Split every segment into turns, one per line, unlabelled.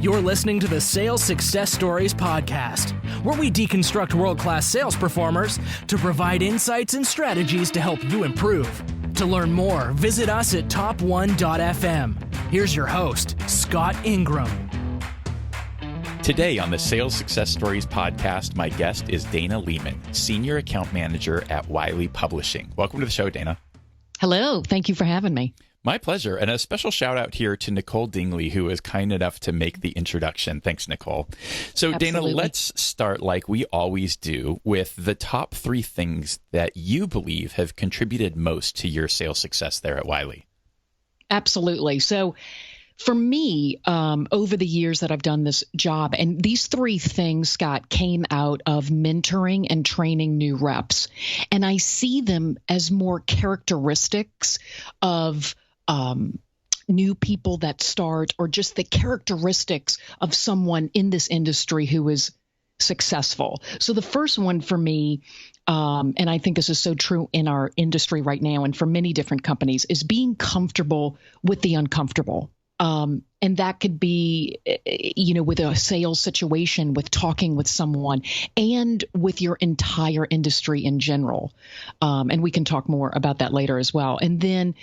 You're listening to the Sales Success Stories podcast, where we deconstruct world-class sales performers to provide insights and strategies to help you improve. To learn more, visit us at top1.fm. Here's your host, Scott Ingram.
Today on the Sales Success Stories podcast, my guest is Dayna Leaman, Senior Account Manager at Wiley Publishing. Welcome to the show, Dayna.
Hello. Thank you for having me.
My pleasure. And a special shout out here to Nicole Dingley, who was kind enough to make the introduction. Thanks, Nicole. So,
Absolutely.
Dayna, let's start like we always do with the top 3 things that you believe have contributed most to your sales success there at Wiley.
Absolutely. So for me, over the years that I've done this job, and these 3 things, Scott, came out of mentoring and training new reps. And I see them as more characteristics of new people that start, or just the characteristics of someone in this industry who is successful. So the first one for me, and I think this is so true in our industry right now and for many different companies, is being comfortable with the uncomfortable. And that could be, with a sales situation, with talking with someone, and with your entire industry in general. And we can talk more about that later as well. And then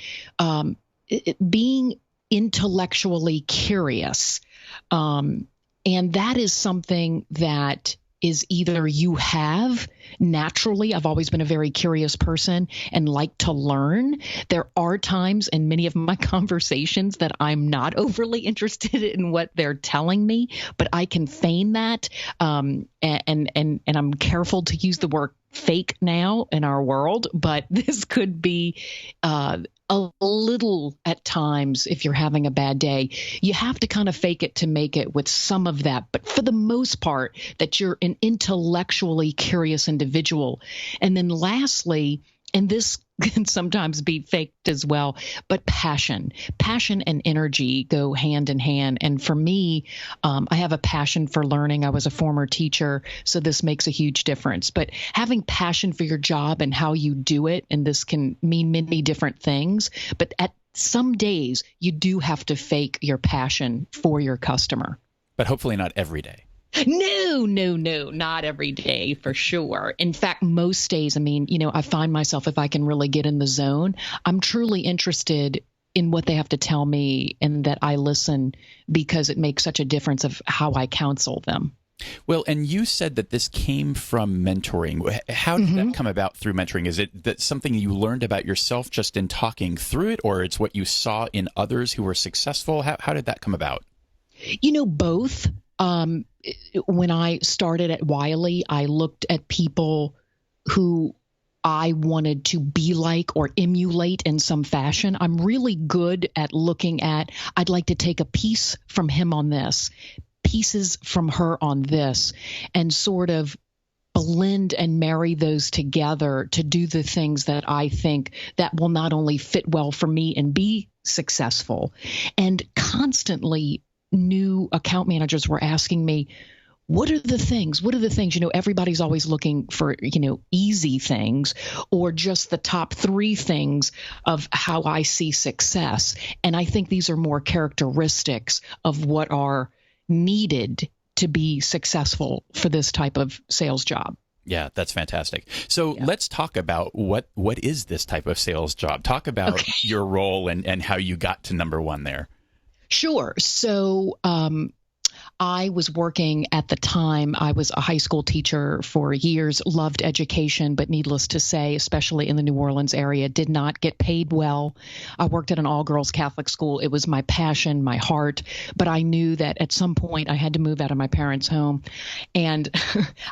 being intellectually curious. And that is something that is either you have naturally. I've always been a very curious person and like to learn. There are times in many of my conversations that I'm not overly interested in what they're telling me, but I can feign that. And I'm careful to use the word fake now in our world, but this could be a little at times. If you're having a bad day, you have to kind of fake it to make it with some of that. But for the most part, that you're an intellectually curious individual. And then lastly, and this can sometimes be faked as well, but passion and energy go hand in hand. And for me, I have a passion for learning. I was a former teacher, so this makes a huge difference. But having passion for your job and how you do it, and this can mean many different things, but at some days you do have to fake your passion for your customer.
But hopefully not every day.
No, not every day for sure. In fact, most days, I find myself, if I can really get in the zone, I'm truly interested in what they have to tell me, and that I listen because it makes such a difference of how I counsel them.
Well, and you said that this came from mentoring. How did that come about through mentoring? Is it that something you learned about yourself just in talking through it, or it's what you saw in others who were successful? How did that come about?
Both. When I started at Wiley, I looked at people who I wanted to be like or emulate in some fashion. I'm really good at looking at, I'd like to take a piece from him on this, pieces from her on this, and sort of blend and marry those together to do the things that I think that will not only fit well for me and be successful. And constantly, new account managers were asking me, what are the things? Everybody's always looking for, easy things, or just the top 3 things of how I see success. And I think these are more characteristics of what are needed to be successful for this type of sales job.
Yeah, that's fantastic. So Let's talk about what is this type of sales job? Talk about your role and how you got to number 1 there.
Sure. So I was working at the time. I was a high school teacher for years, loved education, but needless to say, especially in the New Orleans area, did not get paid well. I worked at an all-girls Catholic school. It was my passion, my heart, but I knew that at some point I had to move out of my parents' home, and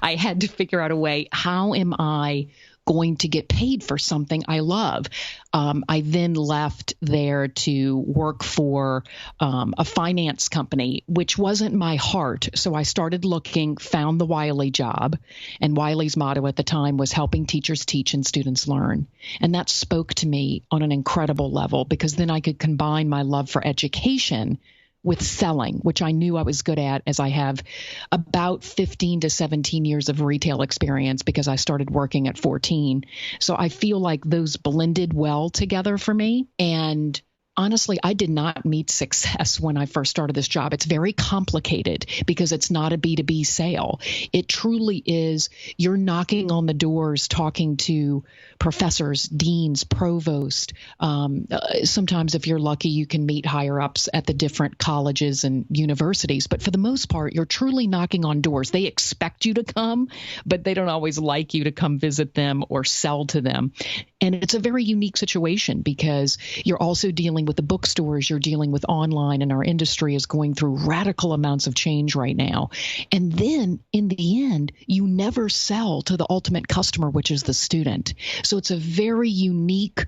I had to figure out a way, how am I going to get paid for something I love? I then left there to work for a finance company, which wasn't my heart. So I started looking, found the Wiley job, and Wiley's motto at the time was helping teachers teach and students learn. And that spoke to me on an incredible level, because then I could combine my love for education with selling, which I knew I was good at, as I have about 15 to 17 years of retail experience, because I started working at 14. So I feel like those blended well together for me. And Honestly, I did not meet success when I first started this job. It's very complicated because it's not a B2B sale. It truly is, you're knocking on the doors, talking to professors, deans, provost. Sometimes if you're lucky, you can meet higher ups at the different colleges and universities. But for the most part, you're truly knocking on doors. They expect you to come, but they don't always like you to come visit them or sell to them. And it's a very unique situation because you're also dealing with the bookstores, you're dealing with online, and our industry is going through radical amounts of change right now. And then in the end, you never sell to the ultimate customer, which is the student. So it's a very unique,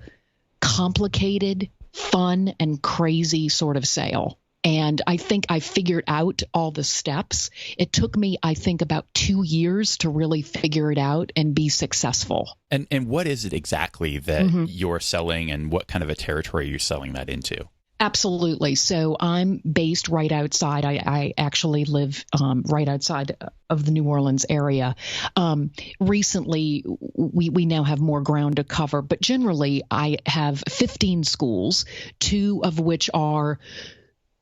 complicated, fun, and crazy sort of sale. And I think I figured out all the steps. It took me, I think, about 2 years to really figure it out and be successful.
And what is it exactly that you're selling, and what kind of a territory you're selling that into?
Absolutely. So I'm based right outside. I actually live right outside of the New Orleans area. Recently, we now have more ground to cover, but generally I have 15 schools, 2 of which are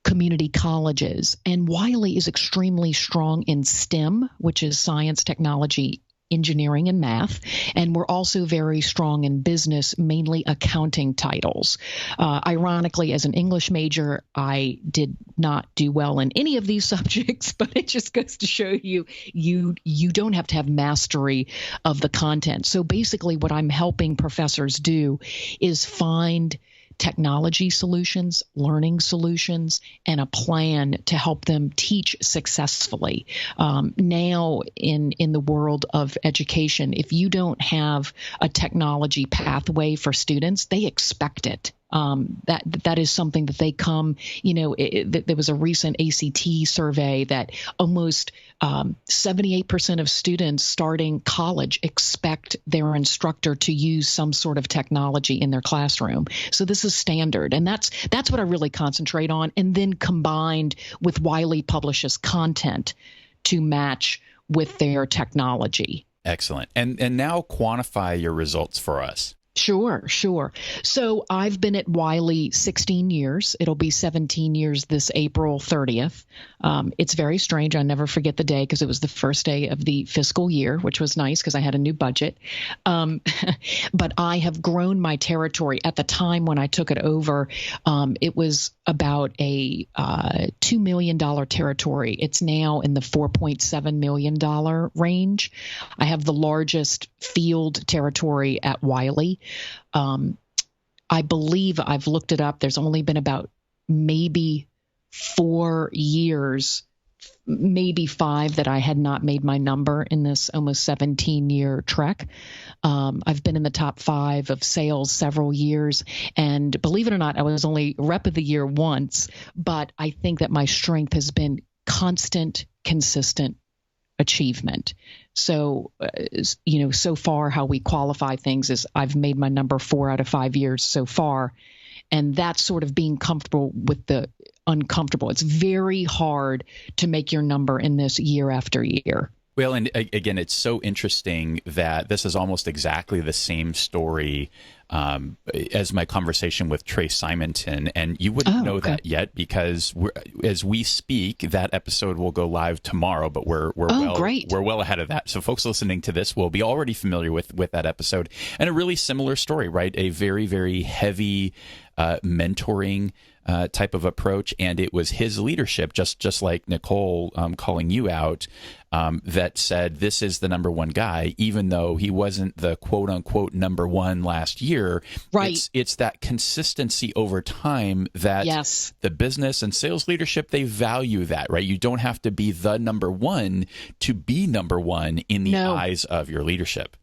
community colleges. And Wiley is extremely strong in STEM, which is science, technology, engineering, and math. And we're also very strong in business, mainly accounting titles. Ironically, as an English major, I did not do well in any of these subjects, but it just goes to show you don't have to have mastery of the content. So basically what I'm helping professors do is find technology solutions, learning solutions, and a plan to help them teach successfully. Now, in the world of education, if you don't have a technology pathway for students, they expect it. That is something that they come, there was a recent ACT survey that almost 78% of students starting college expect their instructor to use some sort of technology in their classroom. So this is standard. And that's what I really concentrate on. And then combined with Wiley Publishing's content to match with their technology.
Excellent. And now quantify your results for us.
Sure. So I've been at Wiley 16 years. It'll be 17 years this April 30th. It's very strange. I never forget the day because it was the first day of the fiscal year, which was nice because I had a new budget. But I have grown my territory. At the time when I took it over, it was about a $2 million territory. It's now in the $4.7 million range. I have the largest field territory at Wiley. I believe, I've looked it up, there's only been about maybe 4 years, maybe 5, that I had not made my number in this almost 17-year trek. I've been in the top 5 of sales several years, and believe it or not, I was only rep of the year once, but I think that my strength has been constant, consistent achievement. So, so far how we qualify things is I've made my number 4 out of 5 years so far. And that's sort of being comfortable with the uncomfortable. It's very hard to make your number in this year after year.
Well, and again, it's so interesting that this is almost exactly the same story as my conversation with Trey Simonton, and you wouldn't know that yet because as we speak, that episode will go live tomorrow. But we're well ahead of that. So folks listening to this will be already familiar with that episode, and a really similar story, right? A very, very heavy mentoring type of approach, and it was his leadership, just like Nicole calling you out, that said this is the number one guy, even though he wasn't the quote unquote number one last year.
Right.
It's that consistency over time that the business and sales leadership, they value that, right? You don't have to be the number one to be number one in the eyes of your leadership.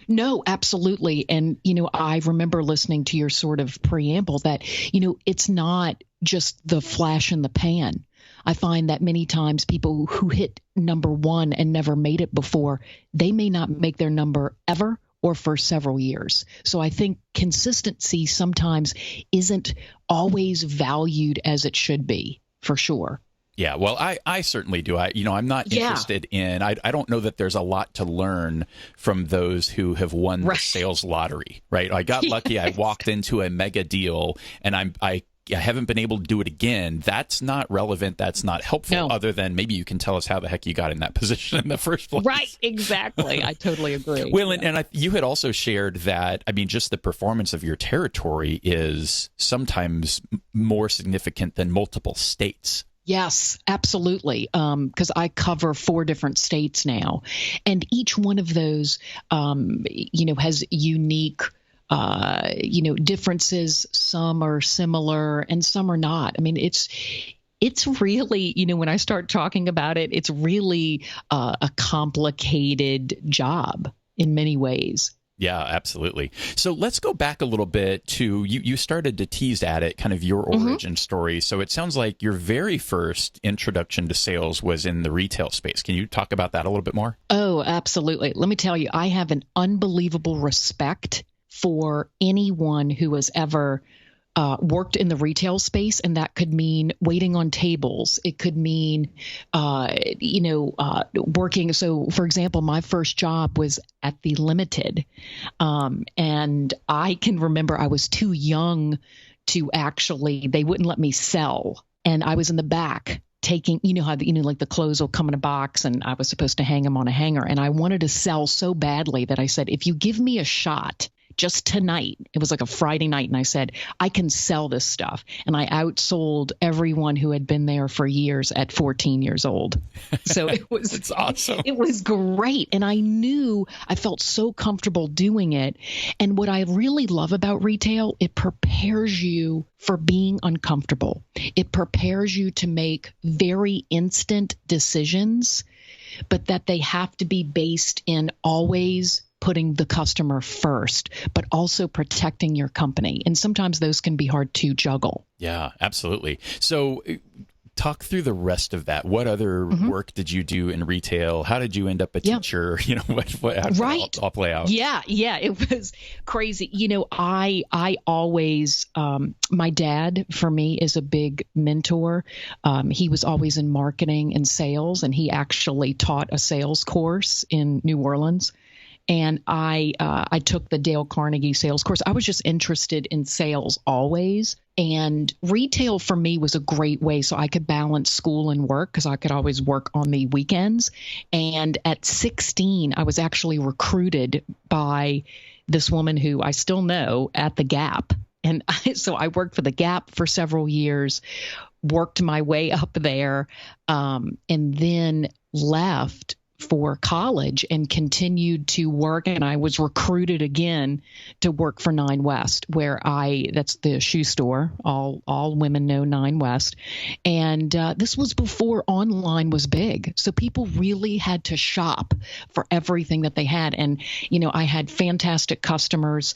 No, absolutely. And, I remember listening to your sort of preamble that, it's not just the flash in the pan. I find that many times people who hit number one and never made it before, they may not make their number ever or for several years. So I think consistency sometimes isn't always valued as it should be, for sure.
Yeah, well, I certainly do. I'm not interested in. I don't know that there's a lot to learn from those who have won the sales lottery, right? I got lucky. I walked into a mega deal, and I I haven't been able to do it again, that's not relevant. That's not helpful, other than maybe you can tell us how the heck you got in that position in the first place.
Right, exactly. I totally agree.
Well, and you had also shared that, I mean, just the performance of your territory is sometimes more significant than multiple states.
Yes, absolutely. Because I cover 4 different states now, and each one of those, has unique, differences. Some are similar and some are not. I mean, it's really, when I start talking about it, it's really a complicated job in many ways.
Yeah, absolutely. So let's go back a little bit to, you started to tease at it, kind of your origin story. So it sounds like your very first introduction to sales was in the retail space. Can you talk about that a little bit more?
Oh, absolutely. Let me tell you, I have an unbelievable respect for anyone who has ever worked in the retail space, and that could mean waiting on tables. It could mean, working. So, for example, my first job was at the Limited, and I can remember I was too young to actually. They wouldn't let me sell, and I was in the back taking. How like the clothes will come in a box, and I was supposed to hang them on a hanger, and I wanted to sell so badly that I said, if you give me a shot. Just tonight, it was like a Friday night, and I said, I can sell this stuff. And I outsold everyone who had been there for years at 14 years old. So it was
It's awesome.
It was great. And I felt so comfortable doing it. And what I really love about retail, it prepares you for being uncomfortable. It prepares you to make very instant decisions, but that they have to be based in always putting the customer first, but also protecting your company. And sometimes those can be hard to juggle.
Yeah, absolutely. So talk through the rest of that. What other work did you do in retail? How did you end up a teacher? How did it all play out?
Yeah, it was crazy. I always, my dad for me is a big mentor. He was always in marketing and sales, and he actually taught a sales course in New Orleans. And I took the Dale Carnegie sales course. I was just interested in sales always. And retail for me was a great way so I could balance school and work, because I could always work on the weekends. And at 16, I was actually recruited by this woman who I still know at the Gap. And so I worked for the Gap for several years, worked my way up there, and then left for college and continued to work. And I was recruited again to work for Nine West, where that's the shoe store. All women know Nine West. And this was before online was big. So people really had to shop for everything that they had. And, I had fantastic customers.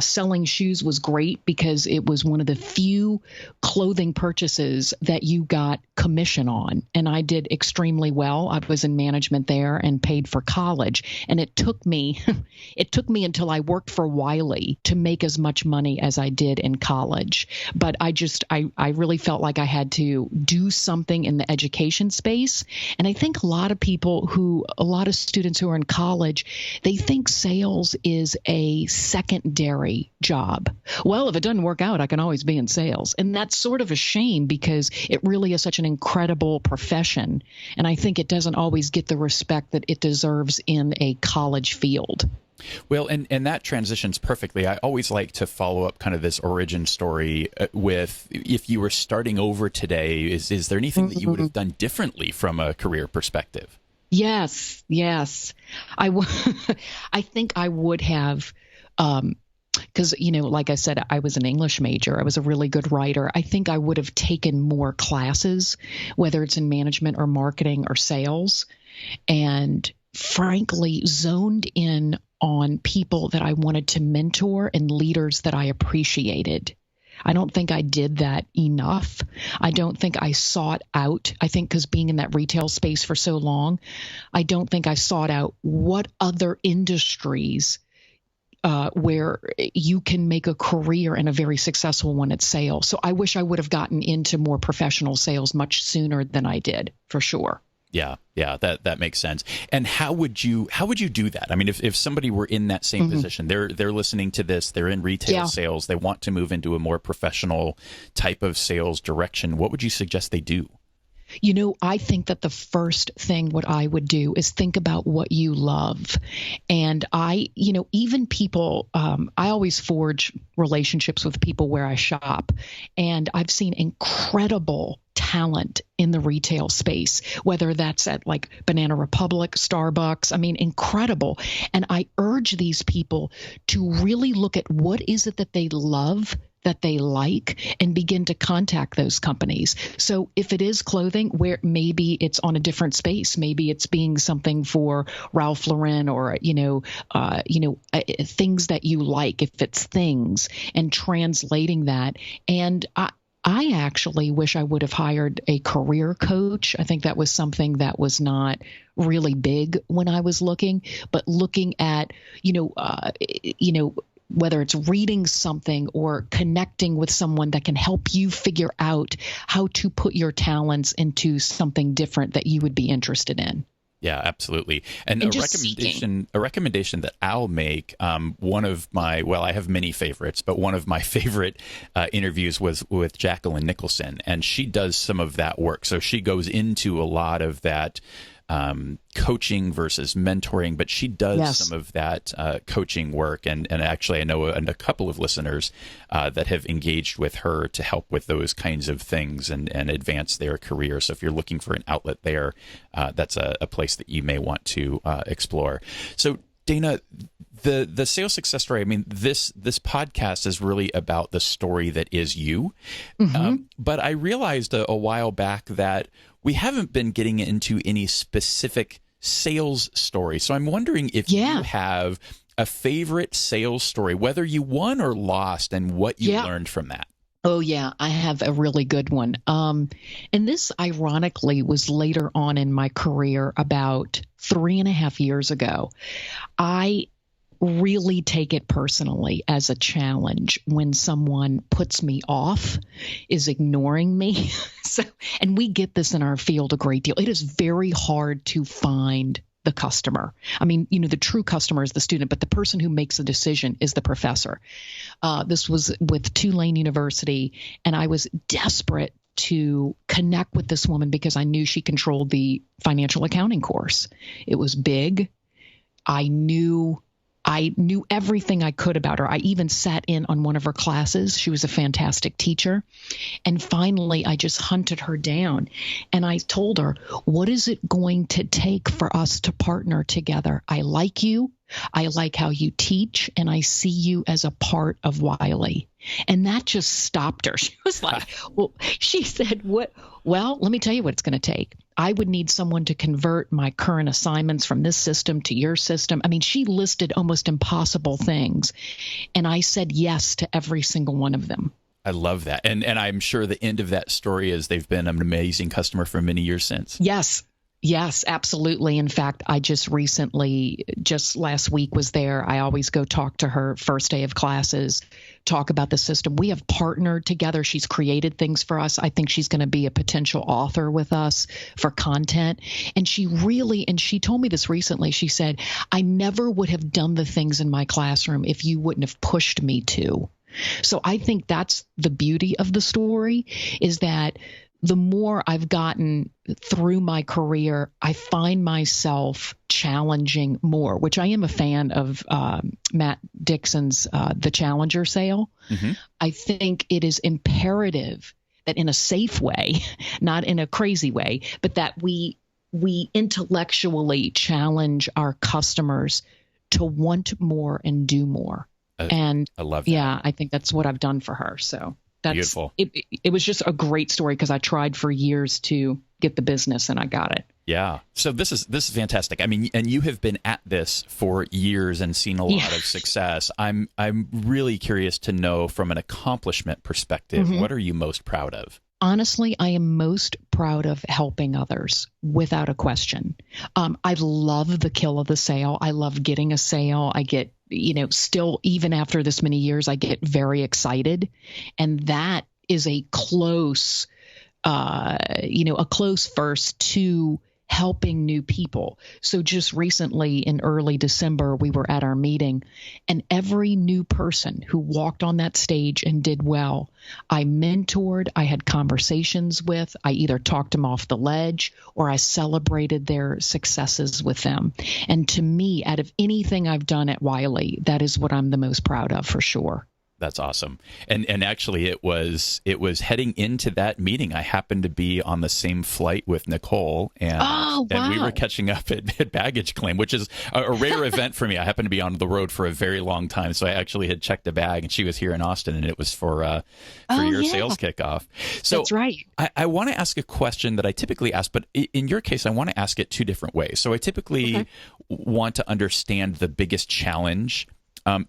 Selling shoes was great because it was one of the few clothing purchases that you got commission on. And I did extremely well. I was in management there and paid for college. And it took me until I worked for Wiley to make as much money as I did in college. But I really felt like I had to do something in the education space. And I think a lot of students who are in college, they think sales is a secondary job. Well, if it doesn't work out, I can always be in sales. And that's sort of a shame, because it really is such an incredible profession. And I think it doesn't always get the respect that it deserves in a college field.
Well, and that transitions perfectly. I always like to follow up kind of this origin story with, if you were starting over today, is there anything that you would have done differently from a career perspective?
Yes. I think I would have, because, like I said, I was an English major. I was a really good writer. I think I would have taken more classes, whether it's in management or marketing or sales, and frankly zoned in on people that I wanted to mentor and leaders that I appreciated. I don't think I did that enough. I don't think I sought out, I think because being in that retail space for so long, I don't think I sought out what other industries where you can make a career and a very successful one at sales. So I wish I would have gotten into more professional sales much sooner than I did, for sure.
Yeah, that makes sense. And how would you do that? I mean, if somebody were in that same position, they're listening to this, they're in retail sales, they want to move into a more professional type of sales direction, what would you suggest they do?
I think that the first thing what I would do is think about what you love. And even people, I always forge relationships with people where I shop. And I've seen incredible talent in the retail space, whether that's at like Banana Republic, Starbucks, incredible. And I urge these people to really look at what is it that they love, that they like, and begin to contact those companies. So if it is clothing, where maybe it's on a different space, maybe it's being something for Ralph Lauren or, things that you like, if it's things, and translating that. And I actually wish I would have hired a career coach. I think that was something that was not really big when I was looking, but looking at, whether it's reading something or connecting with someone that can help you figure out how to put your talents into something different that you would be interested in.
Yeah, absolutely. And a recommendation that I'll make, I have many favorites, but one of my favorite interviews was with Jacqueline Nicholson, and she does some of that work. So she goes into a lot of that coaching versus mentoring, but she does some of that coaching work. And actually, I know a couple of listeners that have engaged with her to help with those kinds of things and advance their career. So if you're looking for an outlet there, that's a place that you may want to explore. So Dayna, the sales success story, this podcast is really about the story that is you. But I realized a while back that we haven't been getting into any specific sales story. So I'm wondering if you have a favorite sales story, whether you won or lost, and what you learned from that.
Oh, yeah, I have a really good one. And this, ironically, was later on in my career, about 3.5 years ago. I really take it personally as a challenge when someone puts me off, is ignoring me. And we get this in our field a great deal. It is very hard to find the customer. The true customer is the student, but the person who makes a decision is the professor. This was with Tulane University, and I was desperate to connect with this woman because I knew she controlled the financial accounting course. It was big. I knew everything I could about her. I even sat in on one of her classes. She was a fantastic teacher. And finally, I just hunted her down. And I told her, what is it going to take for us to partner together? I like you. I like how you teach, and I see you as a part of Wiley. And that just stopped her. She was like, she said, what? Well, let me tell you what it's going to take. I would need someone to convert my current assignments from this system to your system. She listed almost impossible things. And I said yes to every single one of them.
I love that. And I'm sure the end of that story is they've been an amazing customer for many years since.
Yes, absolutely. In fact, I just last week was there. I always go talk to her first day of classes, talk about the system. We have partnered together. She's created things for us. I think she's going to be a potential author with us for content. And she told me this recently. She said, I never would have done the things in my classroom if you wouldn't have pushed me to. So I think that's the beauty of the story, is that the more I've gotten through my career, I find myself challenging more, which I am a fan of Matt Dixon's The Challenger Sale. I think it is imperative that in a safe way, not in a crazy way, but that we intellectually challenge our customers to want more and do more. And
I love that.
Yeah, I think that's what I've done for her. So that's
beautiful.
It was just a great story because I tried for years to get the business and I got it.
Yeah. So this is fantastic. And you have been at this for years and seen a lot of success. I'm really curious to know, from an accomplishment perspective, what are you most proud of?
Honestly, I am most proud of helping others, without a question. I love the kill of the sale. I love getting a sale. I get, still, even after this many years, I get very excited. And that is a close first to helping new people. So just recently in early December, we were at our meeting, and every new person who walked on that stage and did well, I mentored, I had conversations with, I either talked them off the ledge or I celebrated their successes with them. And to me, out of anything I've done at Wiley, that is what I'm the most proud of for sure.
That's awesome. And actually it was heading into that meeting. I happened to be on the same flight with Nicole, and we were catching up at baggage claim, which is a rare event for me. I happened to be on the road for a very long time. So I actually had checked a bag, and she was here in Austin, and it was for your sales kickoff. So
that's right.
I want to ask a question that I typically ask, but in your case, I want to ask it two different ways. So I typically want to understand the biggest challenge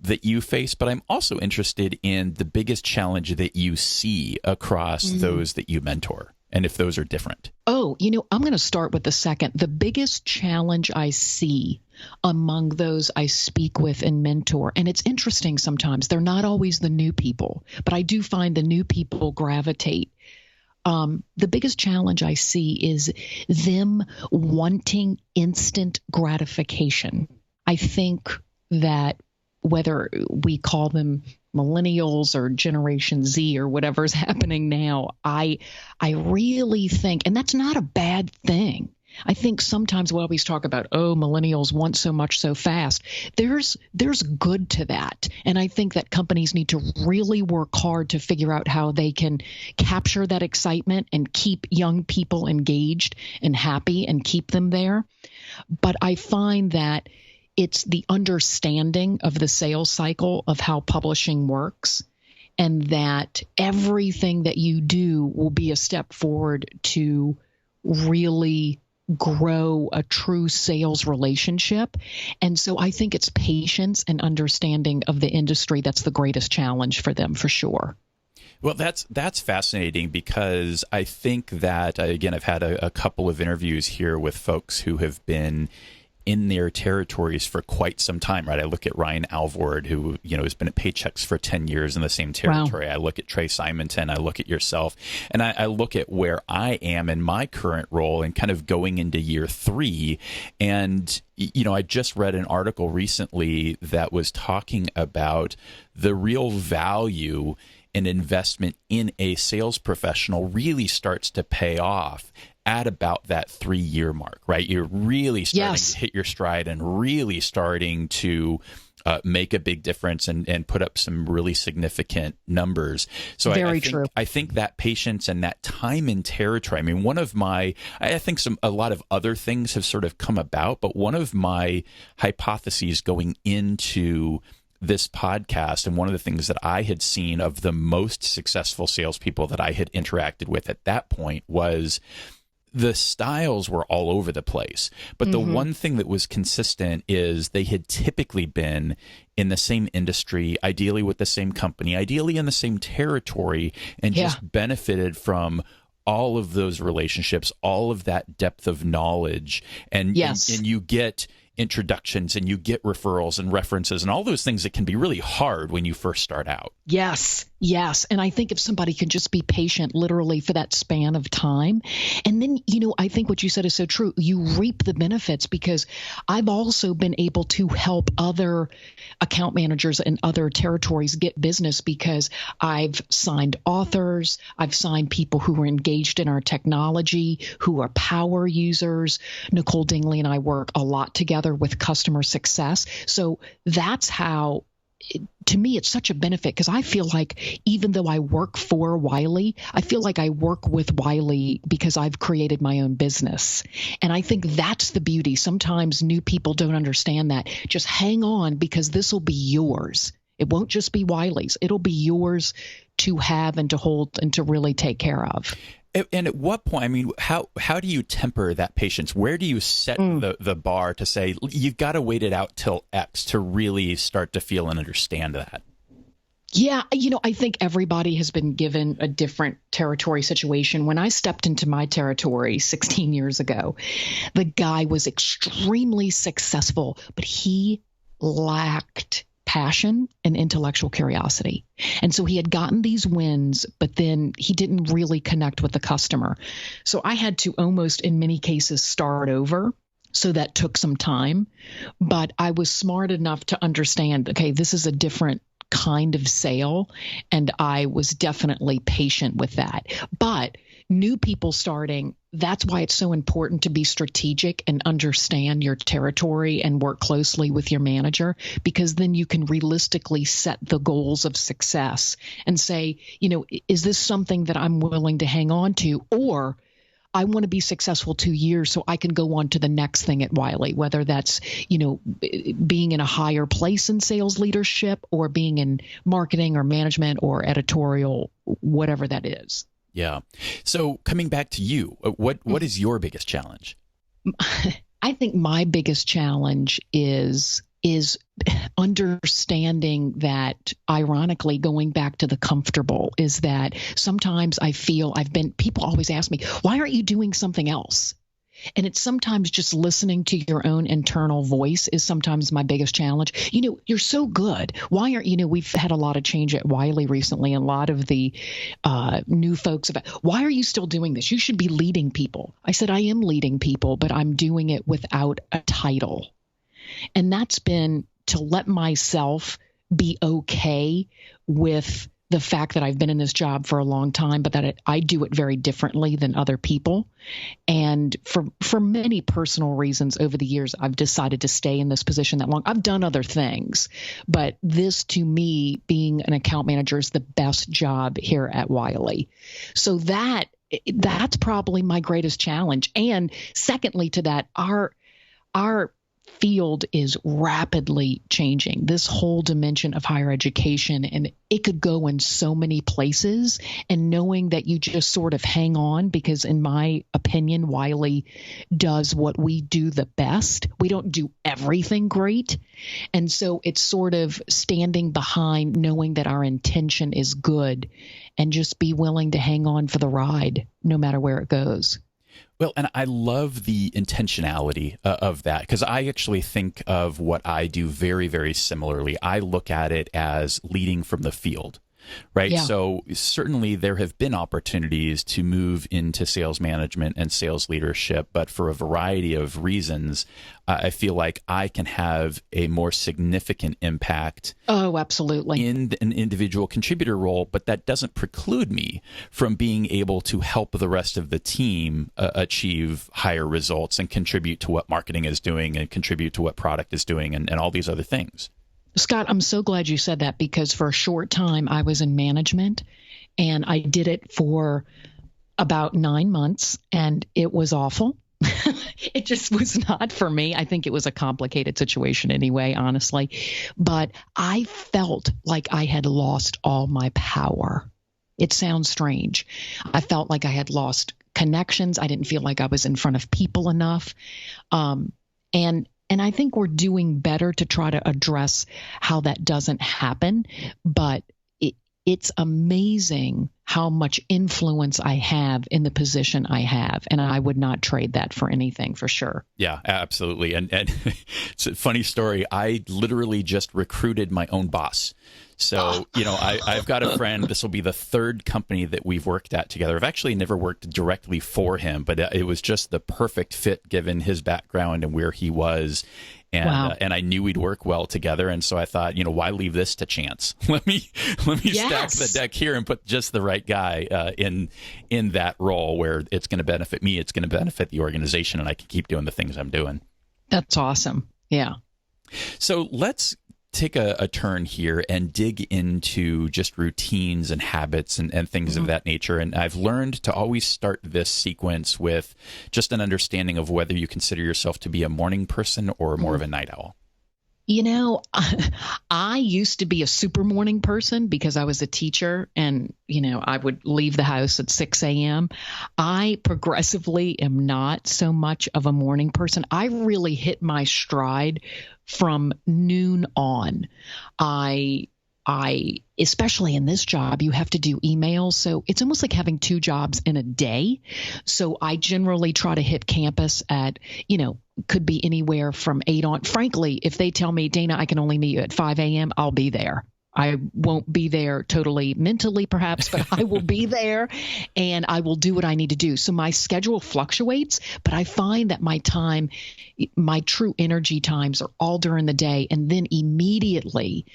that you face, but I'm also interested in the biggest challenge that you see across those that you mentor, and if those are different.
Oh, I'm going to start with the second. The biggest challenge I see among those I speak with and mentor, and it's interesting sometimes, they're not always the new people, but I do find the new people gravitate. The biggest challenge I see is them wanting instant gratification. I think that whether we call them millennials or Generation Z or whatever's happening now, I really think, and that's not a bad thing. I think sometimes we always talk about, millennials want so much so fast. There's good to that. And I think that companies need to really work hard to figure out how they can capture that excitement and keep young people engaged and happy and keep them there. But I find that it's the understanding of the sales cycle of how publishing works, and that everything that you do will be a step forward to really grow a true sales relationship. And so I think it's patience and understanding of the industry that's the greatest challenge for them, for sure.
Well, that's fascinating, because I think that, again, I've had a couple of interviews here with folks who have been in their territories for quite some time, right? I look at Ryan Alvord, who, has been at Paychex for 10 years in the same territory. Wow. I look at Trey Simonton, I look at yourself, and I look at where I am in my current role and kind of going into year 3. And, I just read an article recently that was talking about the real value an investment in a sales professional really starts to pay off at about that 3-year mark, right? You're really starting to hit your stride and really starting to make a big difference and put up some really significant numbers. So I think that patience and that time in territory, I mean, I think a lot of other things have sort of come about, but one of my hypotheses going into this podcast, and one of the things that I had seen of the most successful salespeople that I had interacted with at that point was the styles were all over the place. But the one thing that was consistent is they had typically been in the same industry, ideally with the same company, ideally in the same territory, and just benefited from all of those relationships, all of that depth of knowledge. And you get introductions and you get referrals and references and all those things that can be really hard when you first start out.
Yes. And I think if somebody can just be patient literally for that span of time, and then, I think what you said is so true. You reap the benefits, because I've also been able to help other account managers in other territories get business, because I've signed authors, I've signed people who are engaged in our technology, who are power users. Nicole Dingley and I work a lot together with customer success. So that's how, to me, it's such a benefit, because I feel like even though I work for Wiley, I feel like I work with Wiley because I've created my own business. And I think that's the beauty. Sometimes new people don't understand that. Just hang on, because this will be yours. It won't just be Wiley's. It'll be yours to have and to hold and to really take care of.
And at what point, I mean, how do you temper that patience? Where do you set the bar to say, you've got to wait it out till X to really start to feel and understand that?
Yeah, I think everybody has been given a different territory situation. When I stepped into my territory 16 years ago, the guy was extremely successful, but he lacked passion and intellectual curiosity. And so he had gotten these wins, but then he didn't really connect with the customer. So I had to almost, in many cases, start over. So that took some time, but I was smart enough to understand, okay, this is a different kind of sale. And I was definitely patient with that. But new people starting, that's why it's so important to be strategic and understand your territory and work closely with your manager, because then you can realistically set the goals of success and say, is this something that I'm willing to hang on to, or I want to be successful 2 years so I can go on to the next thing at Wiley, whether that's, being in a higher place in sales leadership or being in marketing or management or editorial, whatever that is.
Yeah. So coming back to you, what is your biggest challenge?
I think my biggest challenge is understanding that, ironically, going back to the comfortable, is that sometimes I feel people always ask me, why aren't you doing something else? And it's sometimes just listening to your own internal voice is sometimes my biggest challenge. You're so good. Why aren't, we've had a lot of change at Wiley recently, and a lot of the new folks about, why are you still doing this? You should be leading people. I said, I am leading people, but I'm doing it without a title. And that's been to let myself be okay with the fact that I've been in this job for a long time, but that I do it very differently than other people. And for many personal reasons over the years, I've decided to stay in this position that long. I've done other things, but this, to me, being an account manager, is the best job here at Wiley. So that's probably my greatest challenge. And secondly to that, our field is rapidly changing, this whole dimension of higher education, and it could go in so many places. And knowing that you just sort of hang on, because in my opinion, Wiley does what we do the best. We don't do everything great. And so it's sort of standing behind, knowing that our intention is good, and just be willing to hang on for the ride, no matter where it goes.
Well, and I love the intentionality of that, because I actually think of what I do very, very similarly. I look at it as leading from the field, right?
Yeah.
So certainly there have been opportunities to move into sales management and sales leadership, but for a variety of reasons, I feel like I can have a more significant impact.
Oh, absolutely.
In an individual contributor role, but that doesn't preclude me from being able to help the rest of the team achieve higher results and contribute to what marketing is doing and contribute to what product is doing and all these other things.
Scott, I'm so glad you said that, because for a short time I was in management, and I did it for about 9 months, and it was awful. It just was not for me. I think it was a complicated situation anyway, honestly. But I felt like I had lost all my power. It sounds strange. I felt like I had lost connections. I didn't feel like I was in front of people enough. And I think we're doing better to try to address how that doesn't happen. But it's amazing how much influence I have in the position I have. And I would not trade that for anything, for sure.
Yeah, absolutely. And it's a funny story. I literally just recruited my own boss. So, I've got a friend. This will be the third company that we've worked at together. I've actually never worked directly for him, but it was just the perfect fit given his background and where he was. And
wow.
And I knew we'd work well together, and so I thought, why leave this to chance? Let me stack the deck here and put just the right guy in that role where it's going to benefit me, it's going to benefit the organization, and I can keep doing the things I'm doing.
That's awesome. Yeah.
So let's take a turn here and dig into just routines and habits and things of that nature. And I've learned to always start this sequence with just an understanding of whether you consider yourself to be a morning person or more of a night owl.
I used to be a super morning person because I was a teacher, and, I would leave the house at 6 a.m. I progressively am not so much of a morning person. I really hit my stride from noon on. I especially in this job, you have to do emails. So it's almost like having two jobs in a day. So I generally try to hit campus at, could be anywhere from 8 on. Frankly, if they tell me, Dayna, I can only meet you at 5 a.m., I'll be there. I won't be there totally mentally, perhaps, but I will be there and I will do what I need to do. So my schedule fluctuates, but I find that my time, my true energy times are all during the day. And then immediately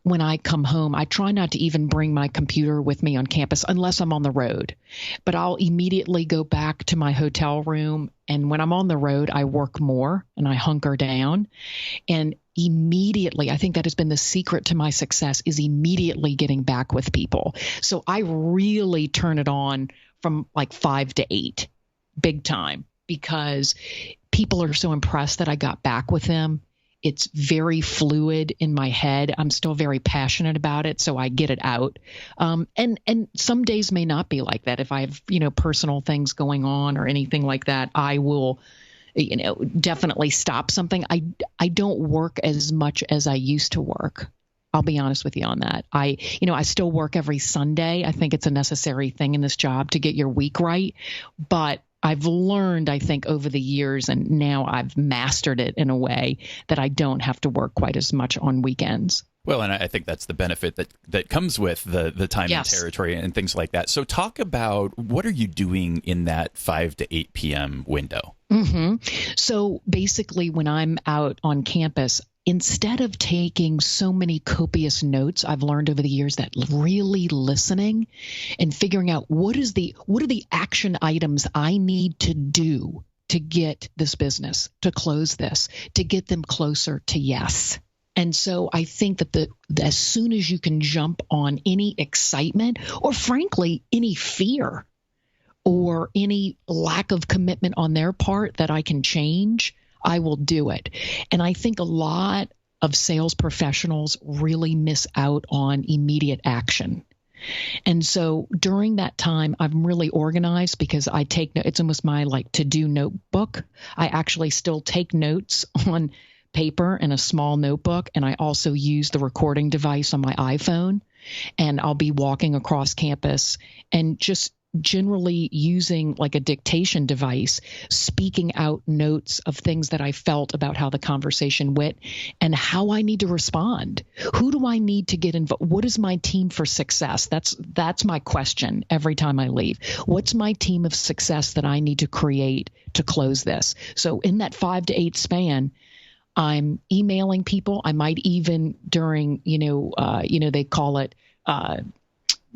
when I come home, I try not to even bring my computer with me on campus unless I'm on the road. But I'll immediately go back to my hotel room. And when I'm on the road, I work more and I hunker down. And immediately, I think that has been the secret to my success, is immediately getting back with people. So I really turn it on from like 5 to 8, big time, because people are so impressed that I got back with them. It's very fluid in my head. I'm still very passionate about it, so I get it out. And some days may not be like that. If I have, personal things going on or anything like that, I will definitely stop something. I don't work as much as I used to work. I'll be honest with you on that. I still work every Sunday. I think it's a necessary thing in this job to get your week right. But I've learned, I think, over the years, and now I've mastered it in a way that I don't have to work quite as much on weekends.
Well, and I think that's the benefit that comes with the time and territory and things like that. So talk about, what are you doing in that 5 to 8 p.m. window?
So basically, when I'm out on campus, instead of taking so many copious notes, I've learned over the years that really listening and figuring out what are the action items I need to do to get this business, to close this, to get them closer to yes. And so I think that as soon as you can jump on any excitement, or frankly, any fear or any lack of commitment on their part that I can change, I will do it. And I think a lot of sales professionals really miss out on immediate action. And so during that time, I'm really organized because I take, it's almost my to-do notebook. I actually still take notes on paper in a small notebook, and I also use the recording device on my iPhone. And I'll be walking across campus and just generally using a dictation device, speaking out notes of things that I felt about how the conversation went and how I need to respond. Who do I need to get involved? What is my team for success? That's my question every time I leave. What's my team of success that I need to create to close this? So in that 5 to 8 span, I'm emailing people. I might even during, they call it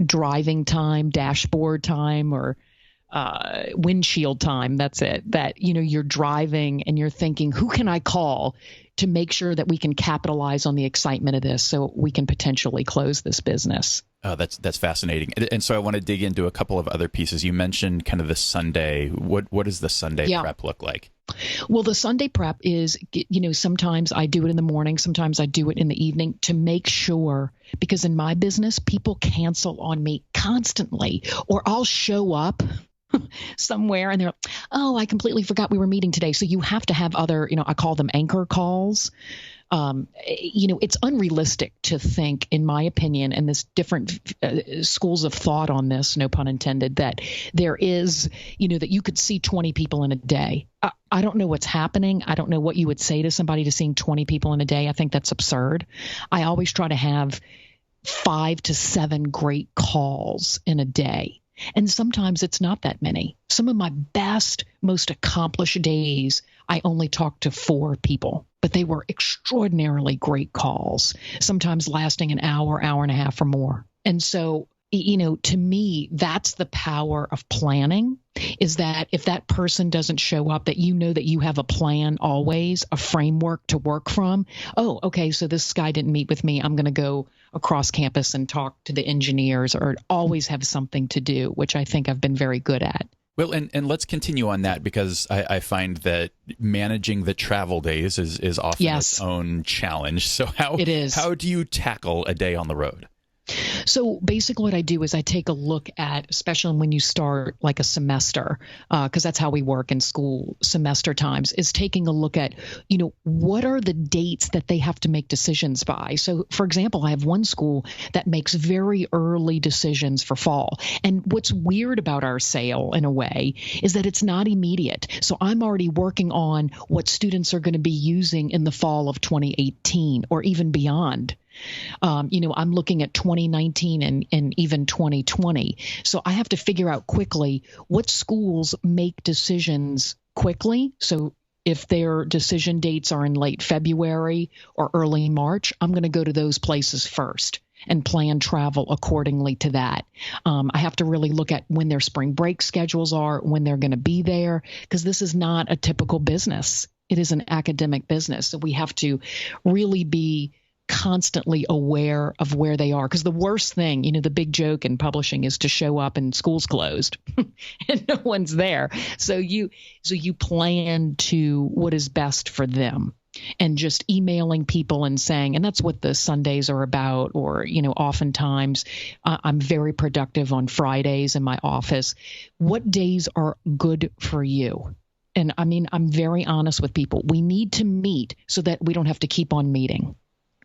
driving time, dashboard time, or windshield time. That's it. That, you're driving and you're thinking, who can I call to make sure that we can capitalize on the excitement of this so we can potentially close this business?
Oh, that's fascinating. And so I want to dig into a couple of other pieces. You mentioned kind of the Sunday. What does the Sunday prep look like?
Well, the Sunday prep is, sometimes I do it in the morning, sometimes I do it in the evening to make sure, because in my business, people cancel on me constantly, or I'll show up somewhere and they're like, oh, I completely forgot we were meeting today. So you have to have other, I call them anchor calls. It's unrealistic to think, in my opinion, and there's different schools of thought on this, no pun intended, that there is, that you could see 20 people in a day. I don't know what's happening. I don't know what you would say to somebody to seeing 20 people in a day. I think that's absurd. I always try to have 5 to 7 great calls in a day. And sometimes it's not that many. Some of my best, most accomplished days, I only talked to 4 people, but they were extraordinarily great calls, sometimes lasting an hour, hour and a half or more. And so, to me, that's the power of planning, is that if that person doesn't show up, that that you have a plan always, a framework to work from. Oh, okay, so this guy didn't meet with me. I'm going to go across campus and talk to the engineers, or always have something to do, which I think I've been very good at.
Well, and let's continue on that, because I find that managing the travel days is often its own challenge. So how do you tackle a day on the road?
So basically what I do is I take a look at, especially when you start like a semester, because that's how we work in school, semester times, is taking a look at, what are the dates that they have to make decisions by. So for example, I have one school that makes very early decisions for fall. And what's weird about our sale in a way is that it's not immediate. So I'm already working on what students are going to be using in the fall of 2018 or even beyond. I'm looking at 2019 and even 2020. So I have to figure out quickly what schools make decisions quickly. So if their decision dates are in late February or early March, I'm going to go to those places first and plan travel accordingly to that. I have to really look at when their spring break schedules are, when they're going to be there, because this is not a typical business. It is an academic business. So we have to really be constantly aware of where they are. Because the worst thing, the big joke in publishing is to show up and school's closed and no one's there. So you plan to what is best for them. And just emailing people and saying, and that's what the Sundays are about, or, oftentimes I'm very productive on Fridays in my office. What days are good for you? And I'm very honest with people. We need to meet so that we don't have to keep on meeting.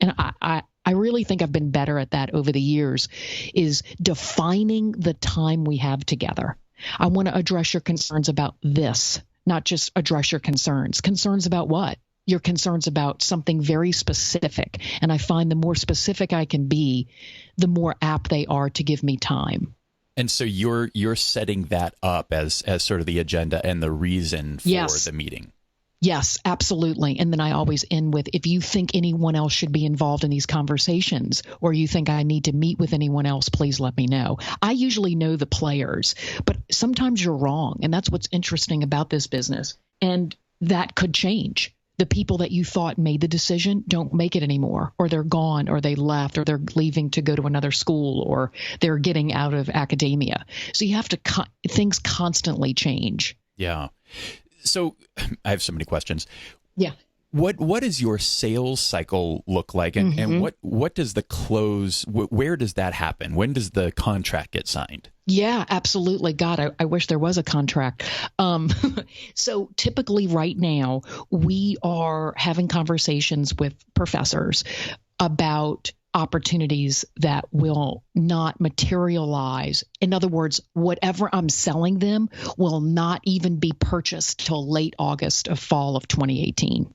And I really think I've been better at that over the years, is defining the time we have together. I want to address your concerns about this, not just address your concerns. Concerns about what? Your concerns about something very specific. And I find the more specific I can be, the more apt they are to give me time.
And so you're setting that up as sort of the agenda and the reason for the meeting.
Yes, absolutely. And then I always end with, if you think anyone else should be involved in these conversations, or you think I need to meet with anyone else, please let me know. I usually know the players, but sometimes you're wrong. And that's what's interesting about this business. And that could change. The people that you thought made the decision don't make it anymore, or they're gone, or they left, or they're leaving to go to another school, or they're getting out of academia. So you have to, things constantly change.
Yeah. So I have so many questions.
Yeah.
What does your sales cycle look like? And what does the close, where does that happen? When does the contract get signed?
Yeah, absolutely. God, I wish there was a contract. So typically right now, we are having conversations with professors about opportunities that will not materialize. In other words, whatever I'm selling them will not even be purchased till late August of fall of 2018.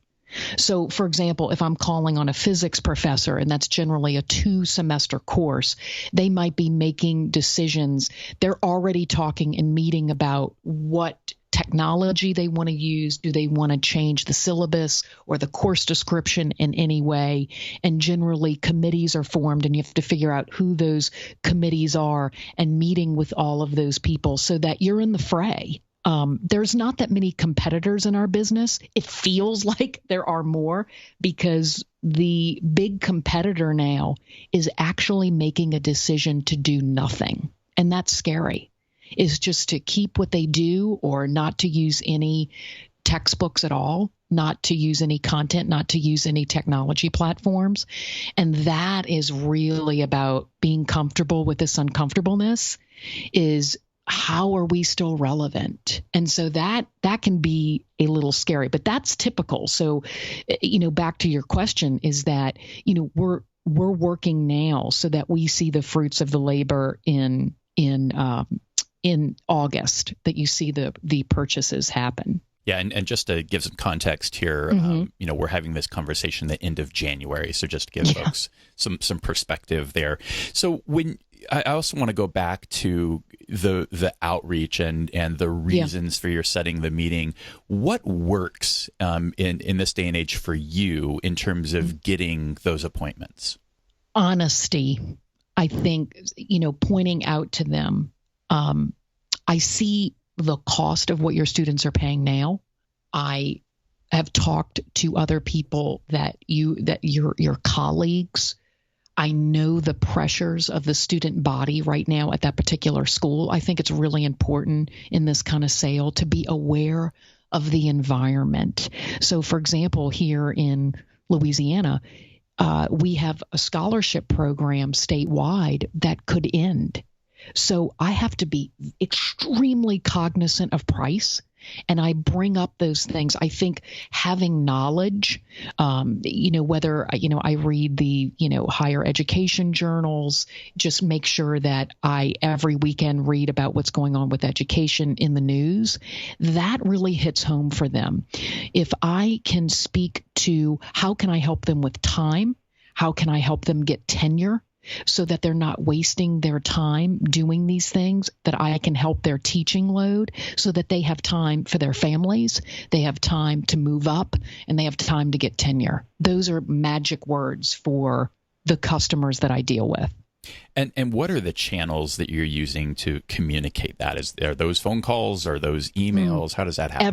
So, for example, if I'm calling on a physics professor, and that's generally a 2-semester course, they might be making decisions. They're already talking and meeting about what technology they want to use. Do they want to change the syllabus or the course description in any way? And generally committees are formed, and you have to figure out who those committees are and meeting with all of those people so that you're in the fray. There's not that many competitors in our business. It feels like there are more because the big competitor now is actually making a decision to do nothing. And that's scary. Is just to keep what they do, or not to use any textbooks at all, not to use any content, not to use any technology platforms. And that is really about being comfortable with this uncomfortableness. Is how are we still relevant? And so that can be a little scary, but that's typical. So, back to your question is that, we're working now so that we see the fruits of the labor in August, that you see the purchases happen.
Yeah, and just to give some context here, we're having this conversation the end of January, so just to give folks some perspective there. So I also want to go back to the outreach and the reasons for your setting the meeting. What works in this day and age for you in terms of getting those appointments?
Honesty, I think, pointing out to them. I see the cost of what your students are paying now. I have talked to other people that your colleagues. I know the pressures of the student body right now at that particular school. I think it's really important in this kind of sale to be aware of the environment. So, for example, here in Louisiana, we have a scholarship program statewide that could end. So I have to be extremely cognizant of price. And I bring up those things. I think having knowledge, whether, I read the, higher education journals, just make sure that I every weekend read about what's going on with education in the news. That really hits home for them. If I can speak to how can I help them with time? How can I help them get tenure? So that they're not wasting their time doing these things, that I can help their teaching load so that they have time for their families, they have time to move up, and they have time to get tenure. Those are magic words for the customers that I deal with.
And what are the channels that you're using to communicate that? Are those phone calls? Are those emails? How does that happen?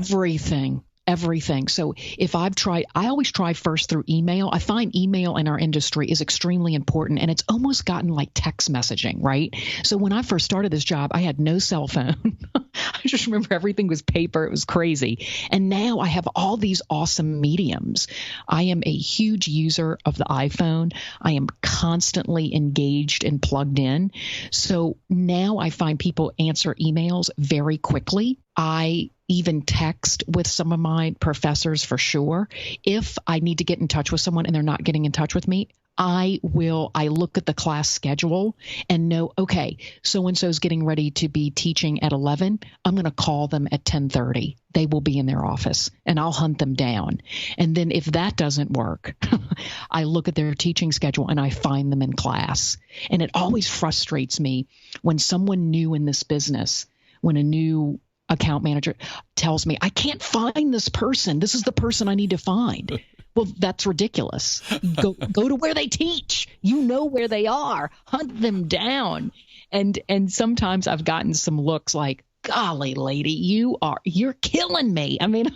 Everything. So if I always try first through email. I find email in our industry is extremely important, and it's almost gotten like text messaging, right? So when I first started this job, I had no cell phone. I just remember everything was paper. It was crazy. And now I have all these awesome mediums. I am a huge user of the iPhone. I am constantly engaged and plugged in. So now I find people answer emails very quickly. I even text with some of my professors for sure. If I need to get in touch with someone and they're not getting in touch with me, I look at the class schedule and know, okay, so-and-so's getting ready to be teaching at 11. I'm going to call them at 10:30. They will be in their office and I'll hunt them down. And then if that doesn't work, I look at their teaching schedule and I find them in class. And it always frustrates me when someone new in this business, when a new account manager tells me, I can't find this person. This is the person I need to find. Well, that's ridiculous. Go to where they teach. You know where they are. Hunt them down. And sometimes I've gotten some looks like, golly, lady, you're killing me. I mean,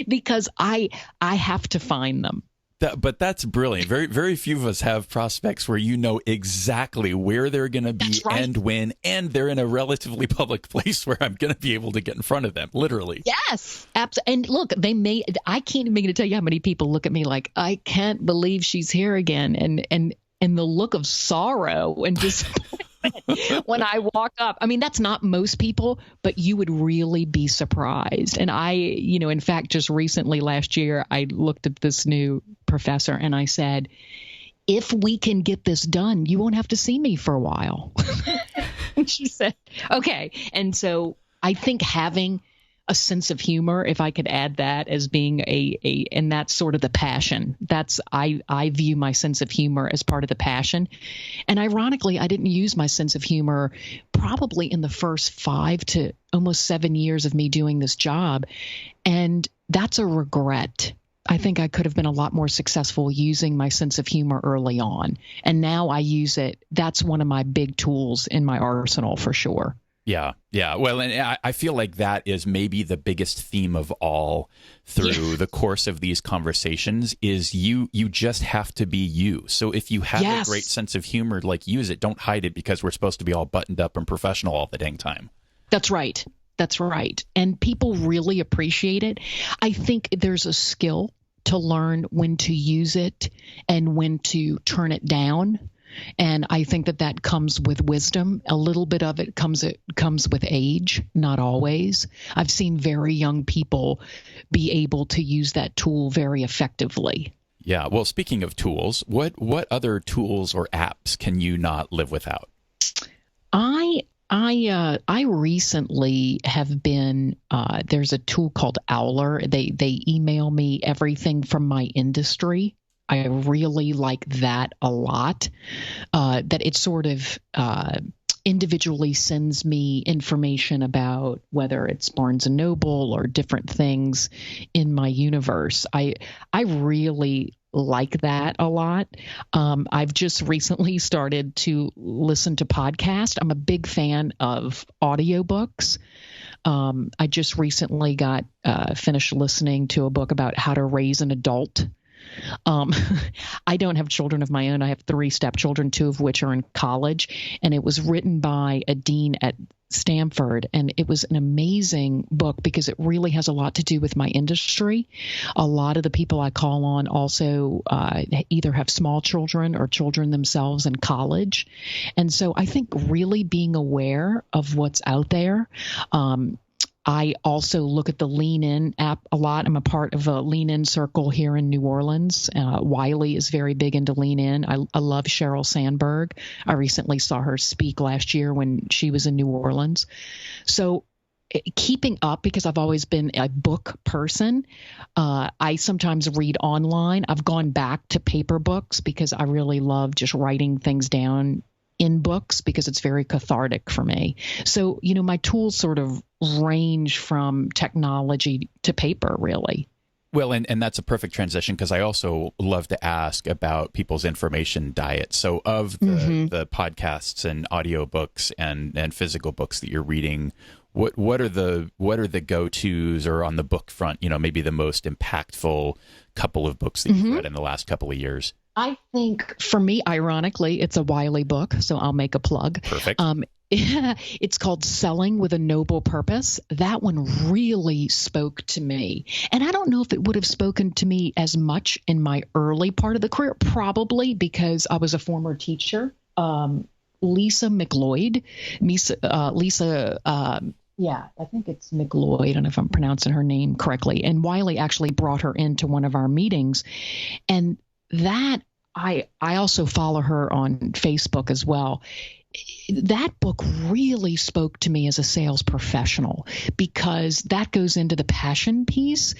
because I have to find them. But that's brilliant. Very, very few of us have prospects where you know exactly where they're going to be and when, and they're in a relatively public place where I'm going to be able to get in front of them, literally.
Yes, absolutely. And look, I can't even begin to tell you how many people look at me like, I can't believe she's here again. And the look of sorrow and disappointment when I walk up. I mean, that's not most people, but you would really be surprised. And I, in fact, just recently last year, I looked at this new professor and I said, if we can get this done, you won't have to see me for a while. And she said, okay. And so I think having a sense of humor, if I could add that as being and that's sort of the passion. I view my sense of humor as part of the passion. And ironically, I didn't use my sense of humor probably in the first 5 to almost 7 years of me doing this job. And that's a regret. I think I could have been a lot more successful using my sense of humor early on. And now I use it. That's one of my big tools in my arsenal for sure.
Yeah. Well, and I feel like that is maybe the biggest theme of all through the course of these conversations is you just have to be you. So if you have a great sense of humor, like use it, don't hide it because we're supposed to be all buttoned up and professional all the dang time.
That's right. And people really appreciate it. I think there's a skill to learn when to use it and when to turn it down. And I think that comes with wisdom. A little bit of it comes with age, not always. I've seen very young people be able to use that tool very effectively.
Yeah. Well, speaking of tools, what other tools or apps can you not live without?
I recently have been, there's a tool called Owler. They email me everything from my industry. I really like that a lot, that it sort of individually sends me information about whether it's Barnes & Noble or different things in my universe. I really like that a lot. I've just recently started to listen to podcasts. I'm a big fan of audiobooks. I just recently got finished listening to a book about how to raise an adult. Um, I don't have children of my own. I have 3 stepchildren, 2 of which are in college. And it was written by a dean at Stanford. And it was an amazing book because it really has a lot to do with my industry. A lot of the people I call on also either have small children or children themselves in college. And so I think really being aware of what's out there. I also look at the Lean In app a lot. I'm a part of a Lean In circle here in New Orleans. Wiley is very big into Lean In. I love Sheryl Sandberg. I recently saw her speak last year when she was in New Orleans. So keeping up, because I've always been a book person, I sometimes read online. I've gone back to paper books because I really love just writing things down in books because it's very cathartic for me. So, my tools sort of range from technology to paper, really.
Well, and that's a perfect transition because I also love to ask about people's information diet. So of the podcasts and audiobooks and physical books that you're reading, what are the go-tos, or on the book front, maybe the most impactful couple of books that you've read in the last couple of years? I
think for me, ironically, it's a Wiley book, so I'll make a plug.
Perfect.
It's called Selling with a Noble Purpose. That one really spoke to me. And I don't know if it would have spoken to me as much in my early part of the career, probably because I was a former teacher. Lisa McLeod, yeah, I think it's McLeod. I don't know if I'm pronouncing her name correctly. And Wiley actually brought her into one of our meetings. And that I also follow her on Facebook as well. That book really spoke to me as a sales professional because that goes into the passion piece.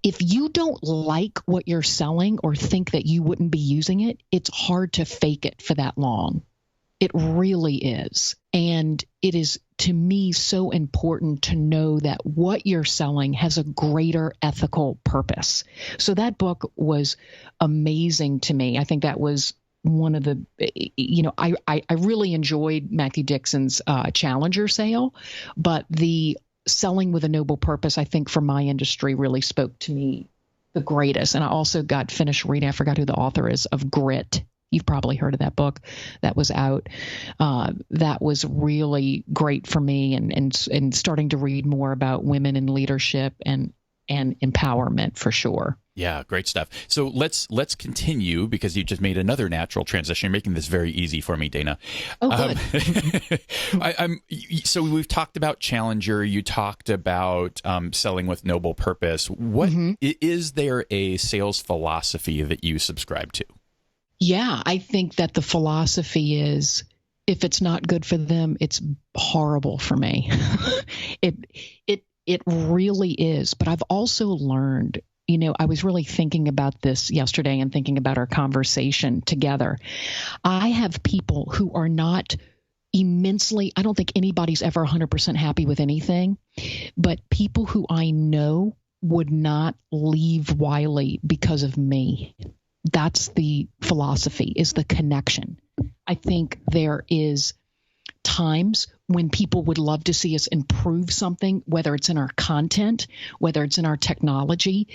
If you don't like what you're selling or think that you wouldn't be using it, it's hard to fake it for that long. It really is. And it is, to me, so important to know that what you're selling has a greater ethical purpose. So that book was amazing to me. I think that was one of the, I really enjoyed Matthew Dixon's Challenger sale, but the Selling with a Noble Purpose, I think for my industry really spoke to me the greatest. And I also got finished reading, I forgot who the author is, of Grit. You've probably heard of that book that was out. That was really great for me and starting to read more about women in leadership and empowerment for sure.
Yeah, great stuff. So let's continue because you just made another natural transition. You're making this very easy for me, Dayna.
Oh, good.
So we've talked about Challenger. You talked about selling with noble purpose. What is there a sales philosophy that you subscribe to?
Yeah, I think that the philosophy is, if it's not good for them, it's horrible for me. It really is. But I've also learned, I was really thinking about this yesterday and thinking about our conversation together. I have people who are not immensely, I don't think anybody's ever 100% happy with anything, but people who I know would not leave Wiley because of me. That's the philosophy, is the connection. I think there is times when people would love to see us improve something, whether it's in our content, whether it's in our technology,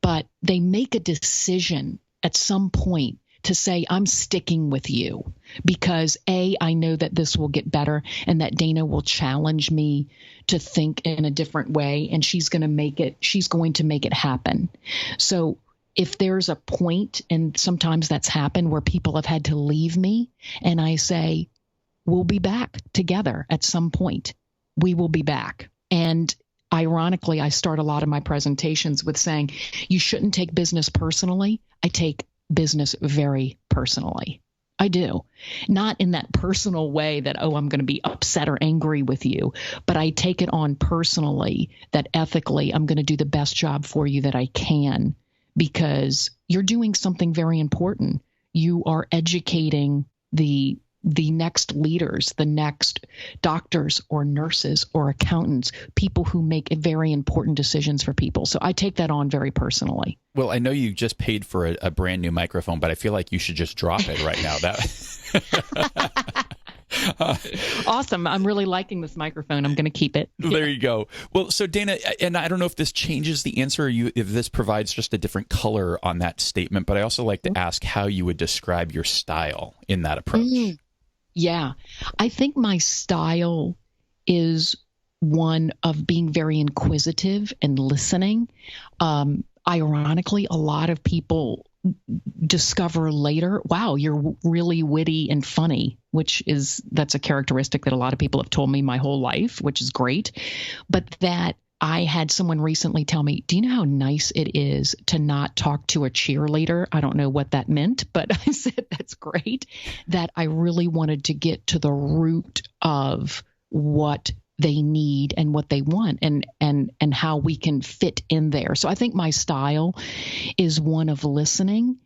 but they make a decision at some point to say, I'm sticking with you because I know that this will get better and that Dayna will challenge me to think in a different way, and she's going to make it happen. So if there's a point, and sometimes that's happened, where people have had to leave me, and I say, we'll be back together at some point. We will be back. And ironically, I start a lot of my presentations with saying, you shouldn't take business personally. I take business very personally. I do. Not in that personal way that, I'm going to be upset or angry with you, but I take it on personally that ethically, I'm going to do the best job for you that I can. Because you're doing something very important. You are educating the next leaders, the next doctors or nurses or accountants, people who make very important decisions for people. So I take that on very personally.
Well, I know you just paid for a brand new microphone, but I feel like you should just drop it right now.
Awesome. I'm really liking this microphone. I'm going to keep it.
There you go. Well, so Dayna, and I don't know if this changes the answer or if this provides just a different color on that statement, but I also like to ask how you would describe your style in that approach.
Yeah. I think my style is one of being very inquisitive and listening. Ironically, a lot of people discover later, wow, you're really witty and funny, that's a characteristic that a lot of people have told me my whole life, which is great. But that I had someone recently tell me, do you know how nice it is to not talk to a cheerleader? I don't know what that meant, but I said, that's great. That I really wanted to get to the root of what they need and what they want and how we can fit in there. So I think my style is one of listening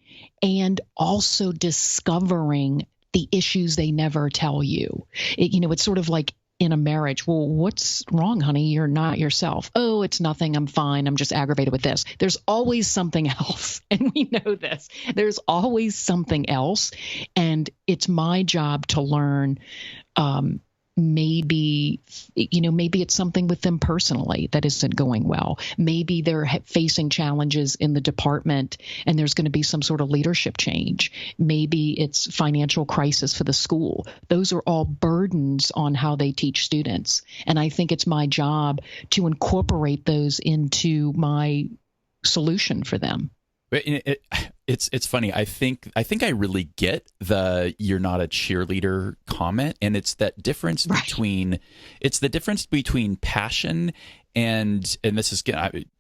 and also discovering the issues they never tell you. It's sort of like in a marriage. Well, what's wrong, honey? You're not yourself. Oh, it's nothing. I'm fine. I'm just aggravated with this. There's always something else. And we know this. There's always something else. And it's my job to learn, maybe it's something with them personally that isn't going well. Maybe they're facing challenges in the department and there's going to be some sort of leadership change. Maybe it's financial crisis for the school. Those are all burdens on how they teach students. And I think it's my job to incorporate those into my solution for them.
It's funny. I think I really get the "you're not a cheerleader" comment, and it's that difference between passion and this is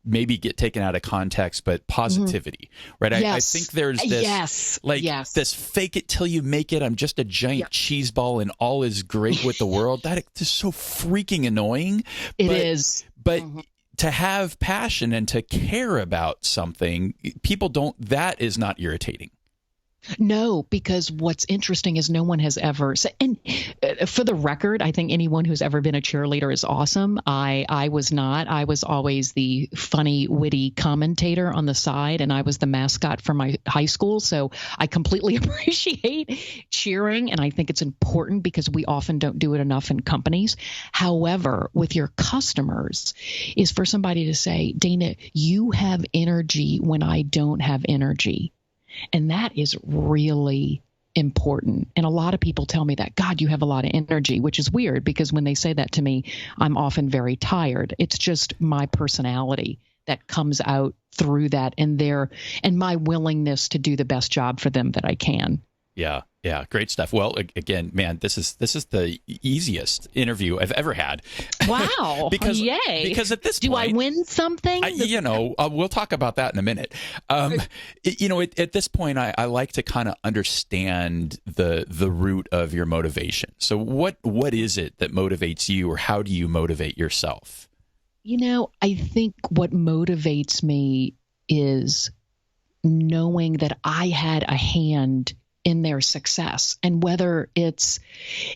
maybe get taken out of context, but positivity, right?
Yes.
I think there's this this fake it till you make it. I'm just a giant cheese ball, and all is great with the world. That is so freaking annoying.
It is,
but. To have passion and to care about something, people don't, that is not irritating.
No, because what's interesting is no one has ever said, and for the record, I think anyone who's ever been a cheerleader is awesome. I was not. I was always the funny, witty commentator on the side, and I was the mascot for my high school. So I completely appreciate cheering, and I think it's important because we often don't do it enough in companies. However, with your customers is for somebody to say, Dayna, you have energy when I don't have energy. And that is really important. And a lot of people tell me that, God, you have a lot of energy, which is weird because when they say that to me, I'm often very tired. It's just my personality that comes out through that and my willingness to do the best job for them that I can.
Yeah, great stuff. Well, again, man, this is the easiest interview I've ever had.
Wow! Yay!
Because at this point,
do I win something?
We'll talk about that in a minute. At this point, I like to kind of understand the root of your motivation. So, what is it that motivates you, or how do you motivate yourself?
I think what motivates me is knowing that I had a hand in their success. And whether it's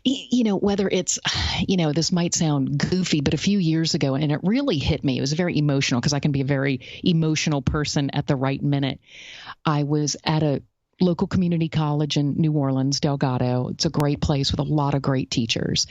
this might sound goofy, but a few years ago, and it really hit me, it was very emotional because I can be a very emotional person at the right minute. I was at a local community college in New Orleans, Delgado. It's a great place with a lot of great teachers.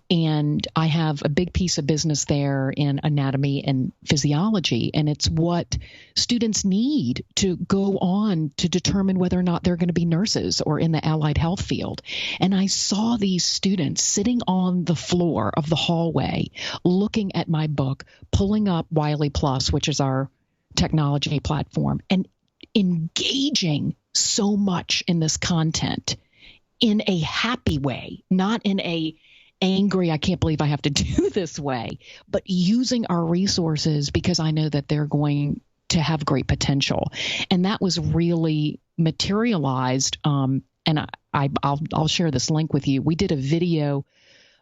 And I have a big piece of business there in anatomy and physiology. And it's what students need to go on to determine whether or not they're going to be nurses or in the allied health field. And I saw these students sitting on the floor of the hallway, looking at my book, pulling up Wiley Plus, which is our technology platform, and engaging so much in this content in a happy way, not in a angry, I can't believe I have to do this way, but using our resources because I know that they're going to have great potential. And that was really materialized. And I'll share this link with you. We did a video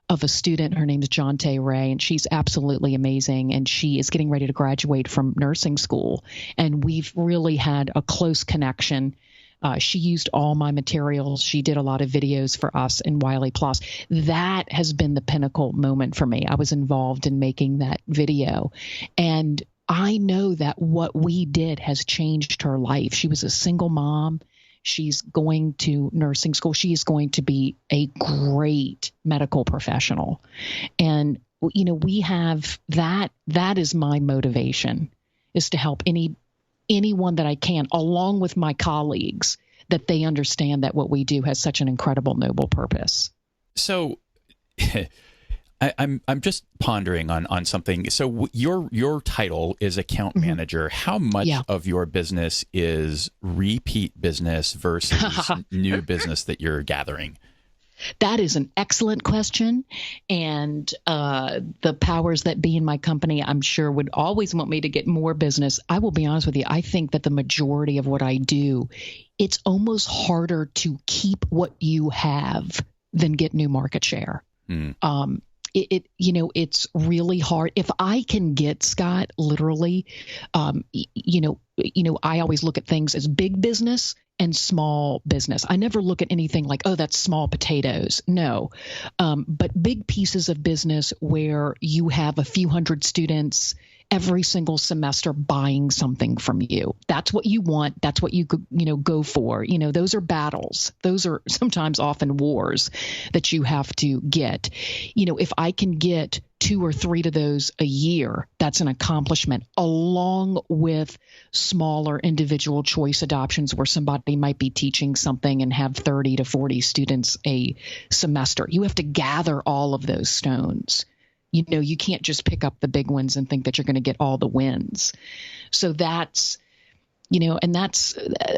of a student. Her name is Jonte Ray, and she's absolutely amazing. And she is getting ready to graduate from nursing school. And we've really had a close connection. She used all my materials. She did a lot of videos for us in Wiley Plus. That has been the pinnacle moment for me. I was involved in making that video. And I know that what we did has changed her life. She was a single mom. She's going to nursing school. She is going to be a great medical professional. And, we have that. That is my motivation, is to help anyone that I can, along with my colleagues, that they understand that what we do has such an incredible, noble purpose.
So I'm just pondering on something. So your title is account manager. How much of your business is repeat business versus new business that you're gathering?
That is an excellent question. And the powers that be in my company, I'm sure, would always want me to get more business. I will be honest with you. I think that the majority of what I do, it's almost harder to keep what you have than get new market share. It's really hard. If I can get, Scott, literally, I always look at things as big business and small business. I never look at anything like, oh, that's small potatoes. No. But big pieces of business where you have a few hundred students every single semester buying something from you. That's what you want. That's what you go for. Those are battles. Those are sometimes often wars that you have to get. If I can get 2 or 3 to those a year, that's an accomplishment, along with smaller individual choice adoptions where somebody might be teaching something and have 30 to 40 students a semester. You have to gather all of those stones. You can't just pick up the big ones and think that you're going to get all the wins. So that's, and that's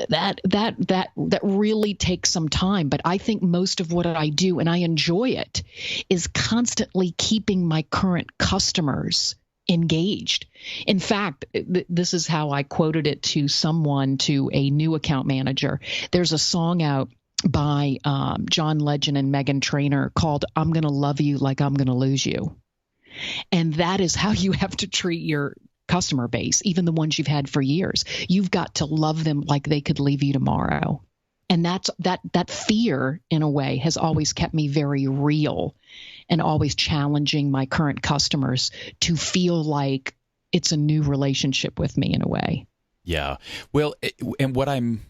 that really takes some time. But I think most of what I do, and I enjoy it, is constantly keeping my current customers engaged. In fact, this is how I quoted it to a new account manager. There's a song out by John Legend and Meghan Trainor called "I'm Gonna Love You Like I'm Gonna Lose You." And that is how you have to treat your customer base, even the ones you've had for years. You've got to love them like they could leave you tomorrow. And that fear, in a way, has always kept me very real and always challenging my current customers to feel like it's a new relationship with me in a way.
Yeah. Well, and what I'm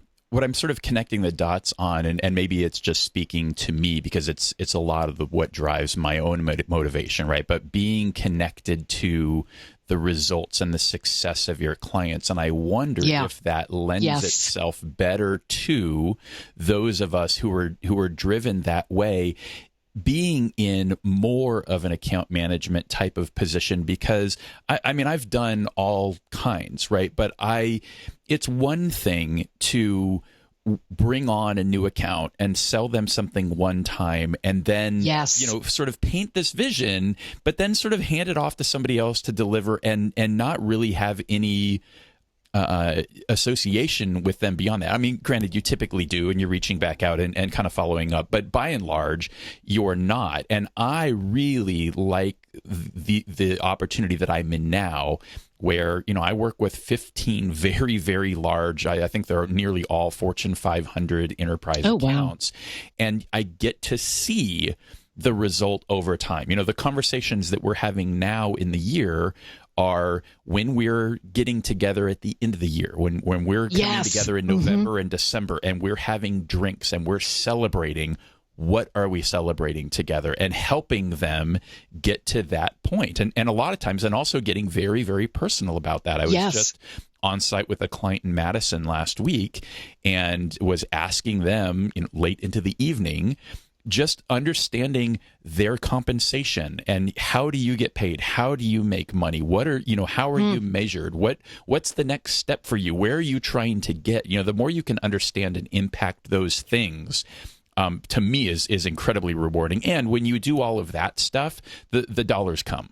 sort of connecting the dots on, and maybe it's just speaking to me because it's a lot of what drives my own motivation, right? But being connected to the results and the success of your clients. And I wonder if that lends itself better to those of us who are driven that way, being in more of an account management type of position, because I mean, I've done all kinds, right? But it's one thing to bring on a new account and sell them something one time and then, sort of paint this vision, but then sort of hand it off to somebody else to deliver and not really have any association with them beyond that. I mean, granted, you typically do, and you're reaching back out and kind of following up, but by and large, you're not. And I really like the opportunity that I'm in now, where, I work with 15 very, very large, I think they're nearly all Fortune 500 enterprise accounts. Wow. And I get to see the result over time. The conversations that we're having now in the year are when we're getting together at the end of the year, when we're coming together in November and December, and we're having drinks and we're celebrating. What are we celebrating together, and helping them get to that point? And a lot of times, and also getting very, very personal about that. I was just on site with a client in Madison last week and was asking them late into the evening, just understanding their compensation and how do you get paid? How do you make money? What are, how are you measured? What's the next step for you? Where are you trying to get? The more you can understand and impact those things, to me is incredibly rewarding. And when you do all of that stuff, the dollars come.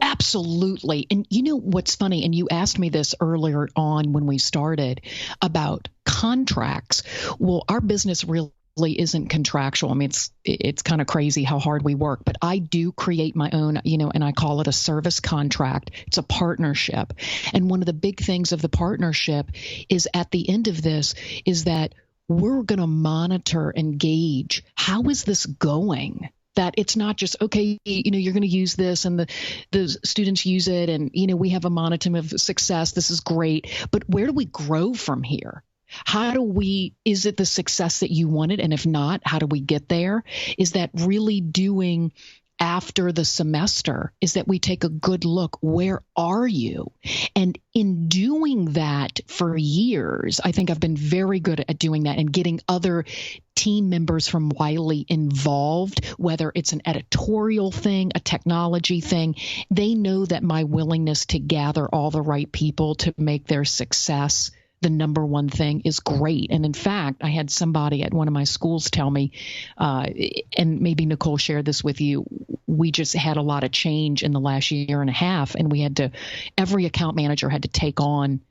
Absolutely. And what's funny, and you asked me this earlier on when we started about contracts. Well, our business really isn't contractual. I mean, it's kind of crazy how hard we work, but I do create my own, and I call it a service contract. It's a partnership. And one of the big things of the partnership is, at the end of this, is that we're going to monitor and gauge, how is this going? That it's not just, okay, you're going to use this and the students use it and, we have a monotone of success. This is great. But where do we grow from here? Is it the success that you wanted? And if not, how do we get there? Is that really doing after the semester? Is that we take a good look, where are you? And in doing that for years, I think I've been very good at doing that and getting other team members from Wiley involved, whether it's an editorial thing, a technology thing. They know that my willingness to gather all the right people to make their success the number one thing is great. And in fact, I had somebody at one of my schools tell me, and maybe Nicole shared this with you, we just had a lot of change in the last year and a half, and every account manager had to take on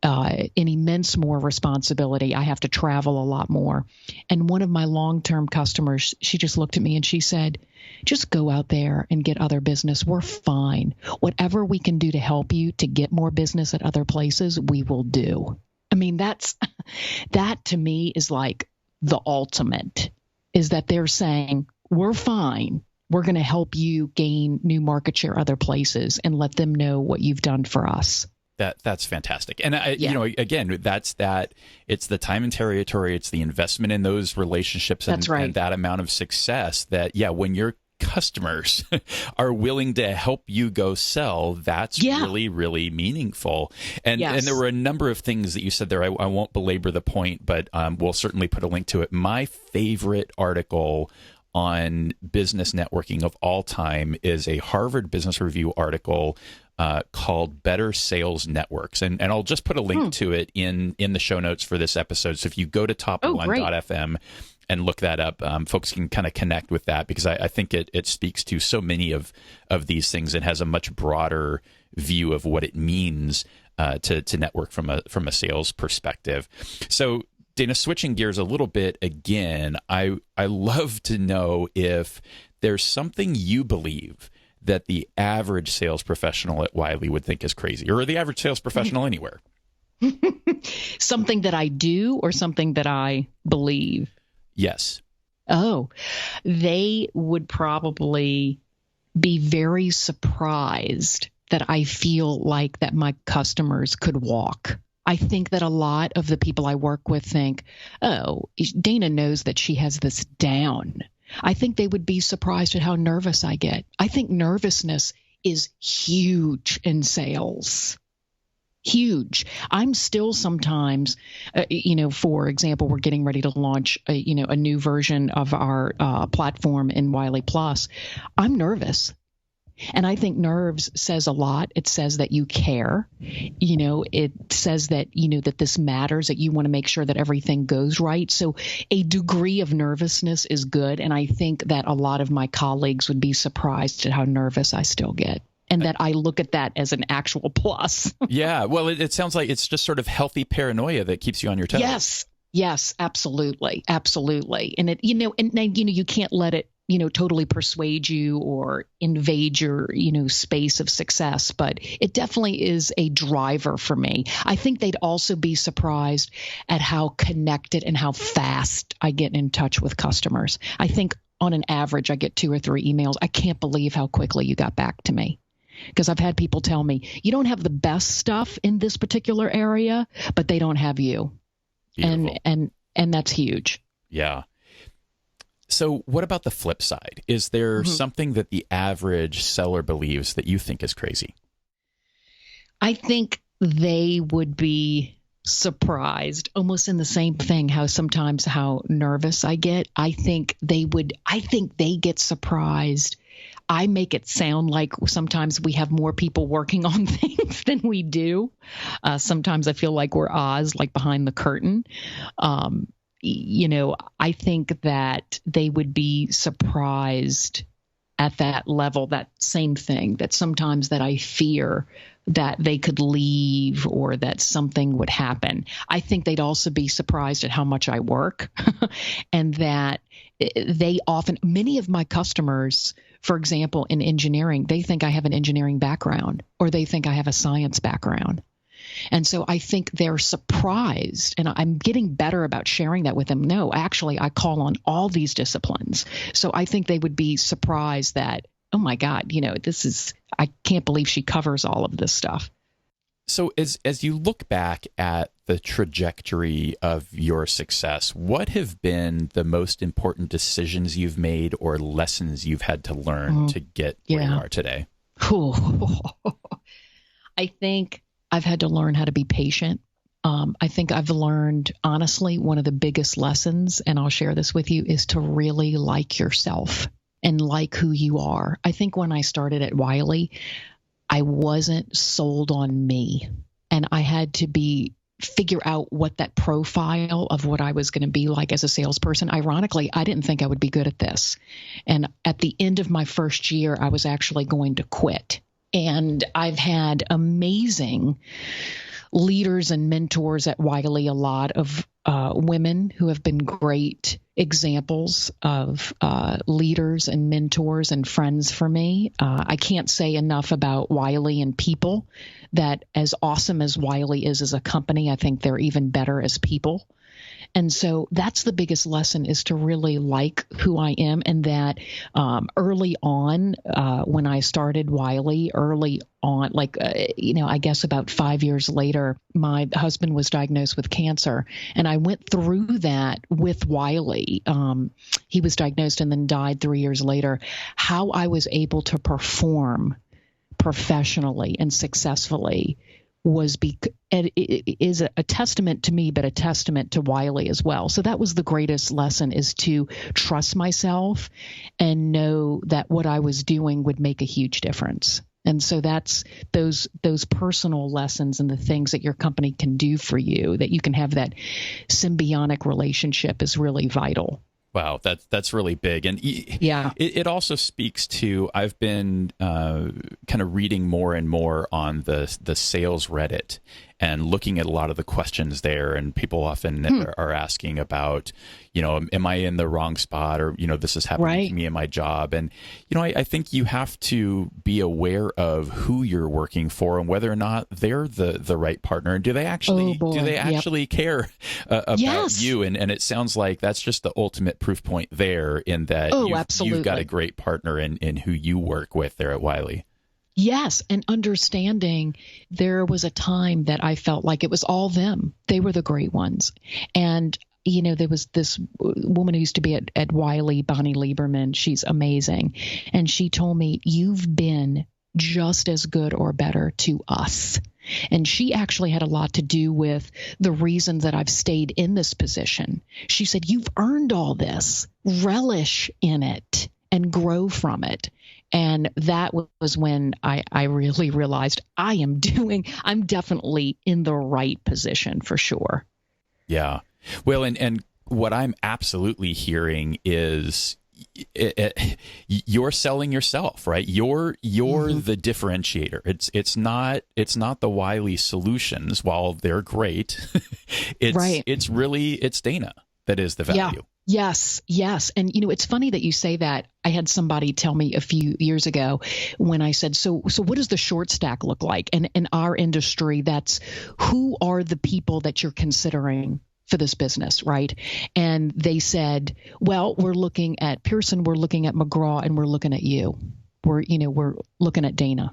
an immense more responsibility. I have to travel a lot more. And one of my long-term customers, she just looked at me and she said, just go out there and get other business. We're fine. Whatever we can do to help you to get more business at other places, we will do. I mean, that to me is like the ultimate, is that they're saying, we're fine. We're going to help you gain new market share other places and let them know what you've done for us.
That's fantastic. And again, it's the time and territory, it's the investment in those relationships and that amount of success that, when your customers are willing to help you go sell, that's really, really meaningful. And there were a number of things that you said there. I won't belabor the point, but we'll certainly put a link to it. My favorite article on business networking of all time is a Harvard Business Review article called Better Sales Networks. And I'll just put a link to it in the show notes for this episode. So if you go to top1.fm and look that up, folks can kind of connect with that, because I think it speaks to so many of these things and has a much broader view of what it means to network from a sales perspective. So Dayna, switching gears a little bit again, I love to know if there's something you believe that the average sales professional at Wiley would think is crazy, or the average sales professional anywhere.
Something that I do or something that I believe?
Yes.
Oh, they would probably be very surprised that I feel like that my customers could walk. I think that a lot of the people I work with think, oh, Dayna knows that she has this down. I think they would be surprised at how nervous I get. I think nervousness is huge in sales. Huge. I'm still sometimes, for example, we're getting ready to launch, a new version of our platform in Wiley Plus. I'm nervous. And I think nerves says a lot. It says that you care. It says that, that this matters, that you want to make sure that everything goes right. So a degree of nervousness is good. And I think that a lot of my colleagues would be surprised at how nervous I still get. And that I look at that as an actual plus. Yeah.
Well, it sounds like it's just sort of healthy paranoia that keeps you on your toes.
Yes, absolutely. Absolutely. And you can't let it, totally persuade you or invade your, space of success. But it definitely is a driver for me. I think they'd also be surprised at how connected and how fast I get in touch with customers. I think on an average, I get 2 or 3 emails. I can't believe how quickly you got back to me. Because I've had people tell me, you don't have the best stuff in this particular area, but they don't have you.
Beautiful.
And that's huge.
Yeah. So what about the flip side? Is there something that the average seller believes that you think is crazy?
I think they would be surprised, almost in the same thing, how nervous I get. I think they get surprised. I make it sound like sometimes we have more people working on things than we do. Sometimes I feel like we're Oz, like behind the curtain. I think that they would be surprised at that level, that same thing, that sometimes that I fear that they could leave or that something would happen. I think they'd also be surprised at how much I work and that many of my customers, for example, in engineering, they think I have an engineering background or they think I have a science background. And so I think they're surprised, and I'm getting better about sharing that with them. No, actually, I call on all these disciplines. So I think they would be surprised that, oh my God, I can't believe she covers all of this stuff.
So as you look back at the trajectory of your success, what have been the most important decisions you've made or lessons you've had to learn to get where you are today?
I think I've had to learn how to be patient. I think I've learned, honestly, one of the biggest lessons, and I'll share this with you, is to really like yourself and like who you are. I think when I started at Wiley, I wasn't sold on me, and I had to figure out what that profile of what I was going to be like as a salesperson. Ironically, I didn't think I would be good at this. And at the end of my first year, I was actually going to quit. And I've had amazing leaders and mentors at Wiley, a lot of women who have been great examples of leaders and mentors and friends for me. I can't say enough about Wiley and people, that as awesome as Wiley is as a company, I think they're even better as people. And so that's the biggest lesson, is to really like who I am. And that early on, when I started Wiley, I guess about 5 years later, my husband was diagnosed with cancer. And I went through that with Wiley. He was diagnosed and then died 3 years later. How I was able to perform professionally and successfully is a testament to me, but a testament to Wiley as well. So that was the greatest lesson, is to trust myself and know that what I was doing would make a huge difference. And so that's those personal lessons and the things that your company can do for you, that you can have that symbiotic relationship, is really vital.
Wow, that's really big. And it also speaks to, I've been kind of reading more and more on the sales Reddit and looking at a lot of the questions there, and people often are asking about, am I in the wrong spot, or, this is happening to me in my job. And, I think you have to be aware of who you're working for and whether or not they're the right partner. And do they actually care about you? And it sounds like that's just the ultimate proof point there, in that you've got a great partner in who you work with there at Wiley.
Yes, and understanding there was a time that I felt like it was all them. They were the great ones. And, there was this woman who used to be at Wiley, Bonnie Lieberman. She's amazing. And she told me, "You've been just as good or better to us." And she actually had a lot to do with the reason that I've stayed in this position. She said, "You've earned all this. Relish in it and grow from it." And that was when I really realized I'm definitely in the right position for sure. Yeah.
Well, and what I'm absolutely hearing is you're selling yourself, right? You're the differentiator. It's not the Wiley solutions, while they're great. It's really Dayna that is the value.
Yeah. Yes. And, it's funny that you say that. I had somebody tell me a few years ago, when I said, so what does the short stack look like? And in our industry, that's who are the people that you're considering for this business, right? And they said, well, we're looking at Pearson, we're looking at McGraw, and we're looking at you. We're looking at Dayna.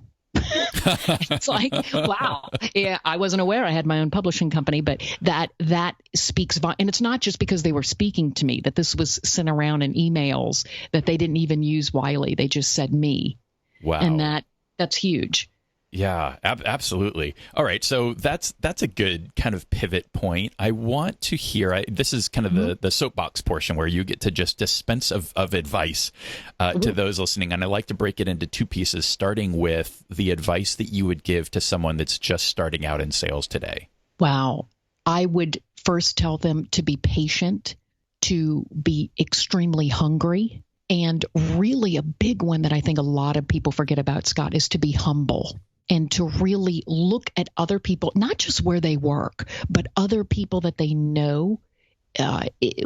It's like, wow. Yeah, I wasn't aware I had my own publishing company, but that speaks about, and it's not just because they were speaking to me, that this was sent around in emails, that they didn't even use Wiley. They just said me.
Wow.
And that's huge.
Yeah, absolutely. All right, so that's a good kind of pivot point. I want to hear, this is kind of the soapbox portion where you get to just dispense of advice to those listening. And I like to break it into two pieces, starting with the advice that you would give to someone that's just starting out in sales today.
Wow. I would first tell them to be patient, to be extremely hungry, and really a big one that I think a lot of people forget about, Scott, is to be humble. And to really look at other people, not just where they work, but other people that they know,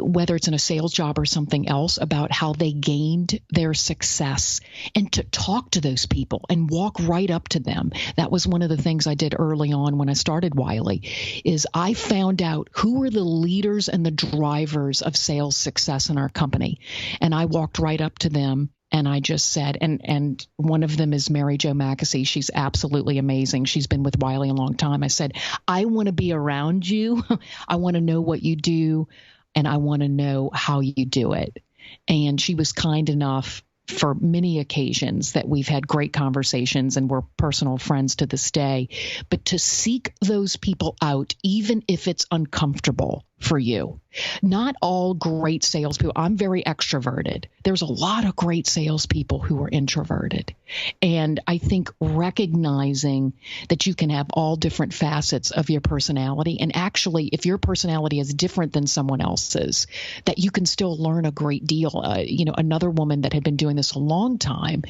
whether it's in a sales job or something else, about how they gained their success, and to talk to those people and walk right up to them. That was one of the things I did early on when I started Wiley, is I found out who were the leaders and the drivers of sales success in our company. And I walked right up to them And I just said, and one of them is Mary Jo Mackesy. She's absolutely amazing. She's been with Wiley a long time. I said, I want to be around you. I want to know what you do, and I want to know how you do it. And she was kind enough for many occasions that we've had great conversations and we're personal friends to this day. But to seek those people out, even if it's uncomfortable for you. Not all great salespeople. I'm very extroverted. There's a lot of great salespeople who are introverted. And I think recognizing that you can have all different facets of your personality, and actually, if your personality is different than someone else's, that you can still learn a great deal. Another woman that had been doing this a long time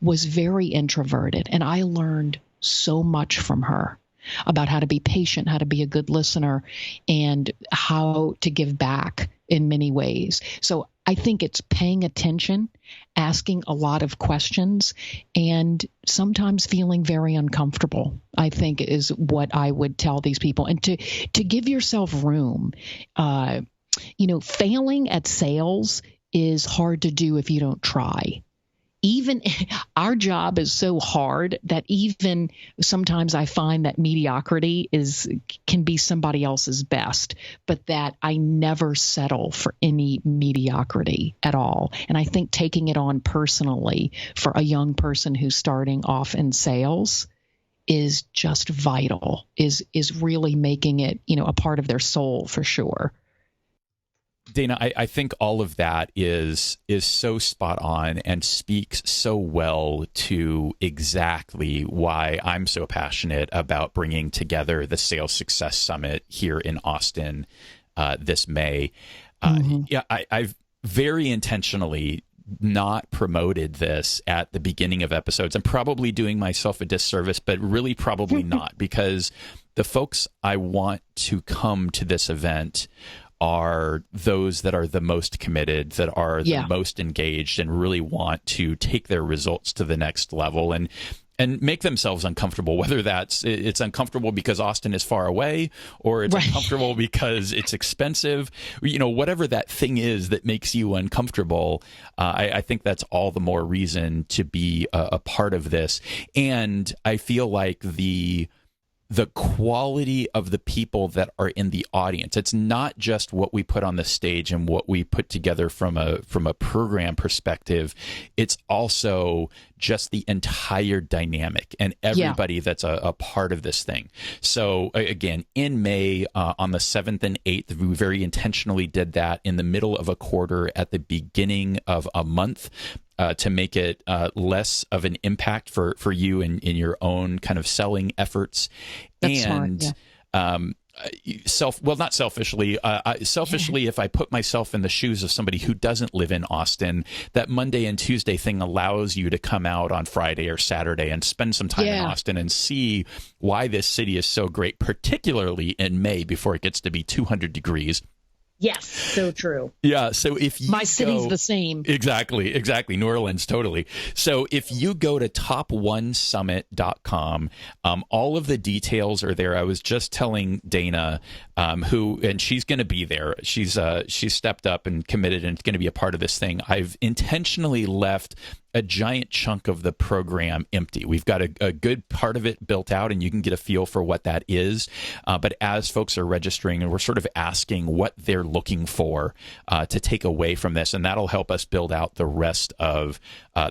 was very introverted, and I learned so much from her about how to be patient, how to be a good listener, and how to give back in many ways. So I think it's paying attention, asking a lot of questions, and sometimes feeling very uncomfortable, I think, is what I would tell these people. And to give yourself room. Failing at sales is hard to do if you don't try. Even our job is so hard that even sometimes I find that mediocrity can be somebody else's best, but that I never settle for any mediocrity at all. And I think taking it on personally for a young person who's starting off in sales is just vital, is really making it, a part of their soul for sure.
Dayna, I think all of that is so spot on and speaks so well to exactly why I'm so passionate about bringing together the Sales Success Summit here in Austin this May. I've very intentionally not promoted this at the beginning of episodes. I'm probably doing myself a disservice, but really probably not, because the folks I want to come to this event are those that are the most committed, that are the most engaged, and really want to take their results to the next level and make themselves uncomfortable, whether it's uncomfortable because Austin is far away, or it's uncomfortable because it's expensive, whatever that thing is that makes you uncomfortable. I think that's all the more reason to be a part of this. And I feel like the quality of the people that are in the audience. It's not just what we put on the stage and what we put together from a program perspective. It's also just the entire dynamic and everybody that's a part of this thing. So again, in May, on the 7th and 8th, we very intentionally did that in the middle of a quarter at the beginning of a month. To make it less of an impact for you in your own kind of selling efforts.
That's smart,
not selfishly, if I put myself in the shoes of somebody who doesn't live in Austin, that Monday and Tuesday thing allows you to come out on Friday or Saturday and spend some time in Austin and see why this city is so great, particularly in May before it gets to be 200 degrees.
Yes, so true.
Yeah, so if you
city's the same.
Exactly. New Orleans, totally. So if you go to top1summit.com, all of the details are there. I was just telling Dayna, and she's going to be there. She's stepped up and committed and going to be a part of this thing. I've intentionally left a giant chunk of the program empty. We've got a good part of it built out, and you can get a feel for what that is. But as folks are registering, and we're sort of asking what they're looking for to take away from this, and that'll help us build out the rest of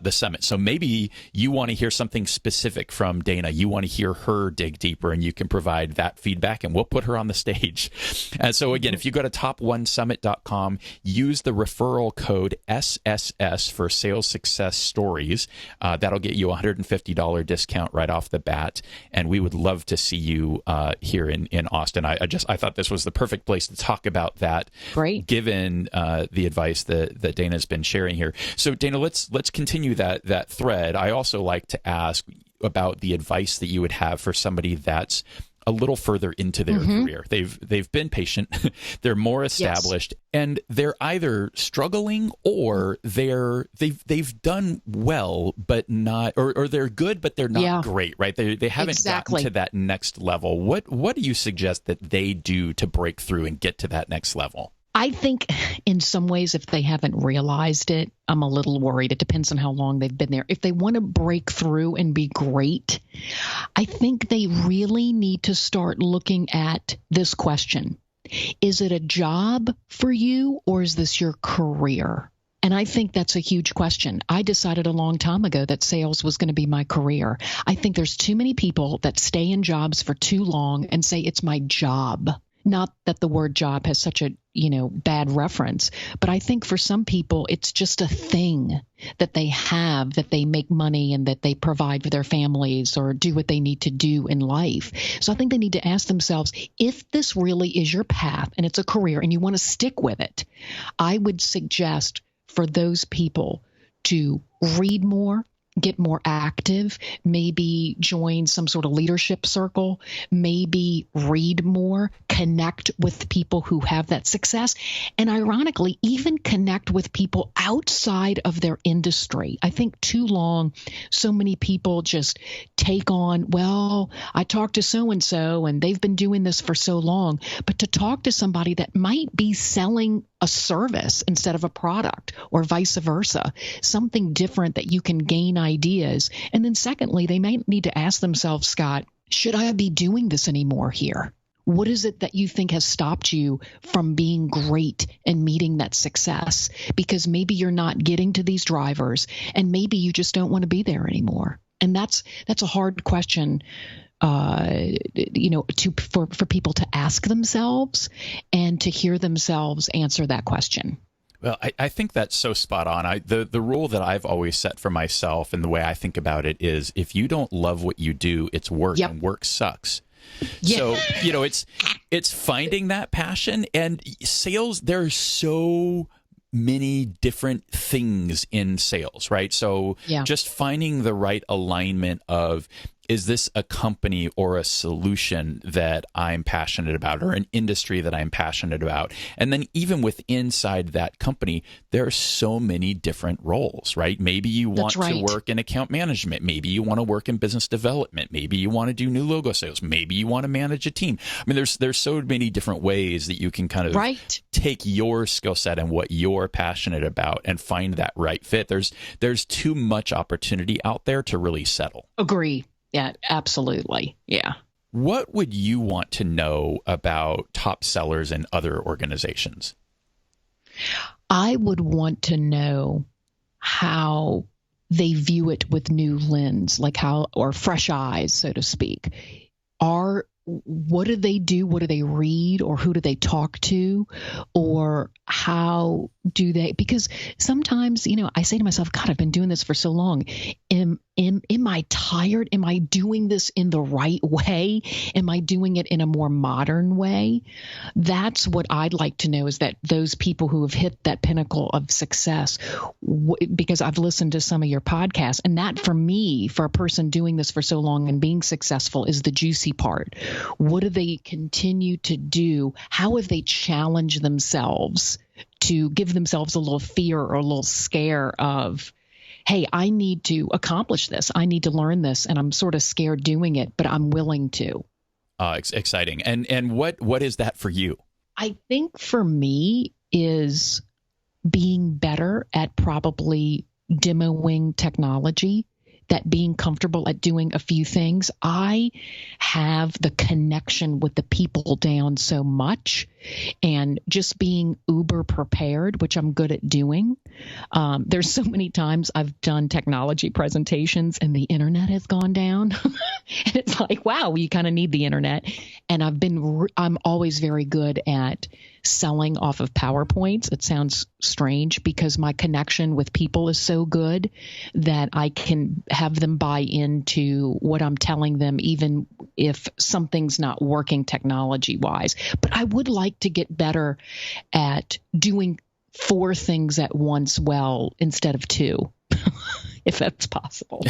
the summit. So maybe you want to hear something specific from Dayna. You want to hear her dig deeper, and you can provide that feedback, and we'll put her on the stage. And so again, if you go to top1summit.com, use the referral code SSS for Sales Success Stories. That'll get you a $150 discount right off the bat, and we would love to see you here in Austin. I thought this was the perfect place to talk about that.
Great.
Given the advice that Dayna's been sharing here. So Dayna, let's continue that thread. I also like to ask about the advice that you would have for somebody that's a little further into their career. They've been patient, they're more established, and they're either struggling or they've done well, but not, or they're good, but they're not great, right? They haven't gotten to that next level. What do you suggest that they do to break through and get to that next level?
I think in some ways, if they haven't realized it, I'm a little worried. It depends on how long they've been there. If they want to break through and be great, I think they really need to start looking at this question. Is it a job for you, or is this your career? And I think that's a huge question. I decided a long time ago that sales was going to be my career. I think there's too many people that stay in jobs for too long and say it's my job. Not that the word job has such a, bad reference, but I think for some people, it's just a thing that they have, that they make money and that they provide for their families or do what they need to do in life. So I think they need to ask themselves, if this really is your path and it's a career and you want to stick with it, I would suggest for those people to read more, get more active, maybe join some sort of leadership circle, maybe read more, connect with people who have that success, and ironically, even connect with people outside of their industry. I think too long, so many people just take on, well, I talked to so-and-so and they've been doing this for so long, but to talk to somebody that might be selling a service instead of a product or vice versa, something different that you can gain ideas. And then secondly, they may need to ask themselves, Scott, should I be doing this anymore here? What is it that you think has stopped you from being great and meeting that success? Because maybe you're not getting to these drivers and maybe you just don't want to be there anymore. And that's a hard question for people to ask themselves and to hear themselves answer that question.
Well, I think that's so spot on. The rule that I've always set for myself and the way I think about it is, if you don't love what you do, it's work, and work sucks. Yeah. So, it's finding that passion. And sales, there's so many different things in sales, right? So just finding the right alignment of, is this a company or a solution that I'm passionate about, or an industry that I'm passionate about? And then even inside that company, there are so many different roles, right? Maybe you want to work in account management. Maybe you want to work in business development. Maybe you want to do new logo sales. Maybe you want to manage a team. I mean, there's so many different ways that you can kind of take your skill set and what you're passionate about and find that right fit. There's too much opportunity out there to really settle.
Agree. Yeah, absolutely. Yeah.
What would you want to know about top sellers in other organizations?
I would want to know how they view it with new lens, or fresh eyes, so to speak. What do they do? What do they read? Or who do they talk to? Or how do they? Because sometimes, I say to myself, God, I've been doing this for so long. Am I tired? Am I doing this in the right way? Am I doing it in a more modern way? That's what I'd like to know, is that those people who have hit that pinnacle of success, because I've listened to some of your podcasts, and that for me, for a person doing this for so long and being successful, is the juicy part. What do they continue to do? How have they challenged themselves to give themselves a little fear or a little scare of, hey, I need to accomplish this. I need to learn this, and I'm sort of scared doing it, but I'm willing to.
Exciting. And what is that for you?
I think for me is being better at probably demoing technology, that being comfortable at doing a few things. I have the connection with the people down so much, and just being uber prepared, which I'm good at doing. There's so many times I've done technology presentations and the internet has gone down. And it's like, wow, you kind of need the internet. And I'm always very good at selling off of PowerPoints. It sounds strange, because my connection with people is so good that I can have them buy into what I'm telling them, even if something's not working technology wise. But I would like to get better at doing 4 things at once well instead of 2. if that's possible.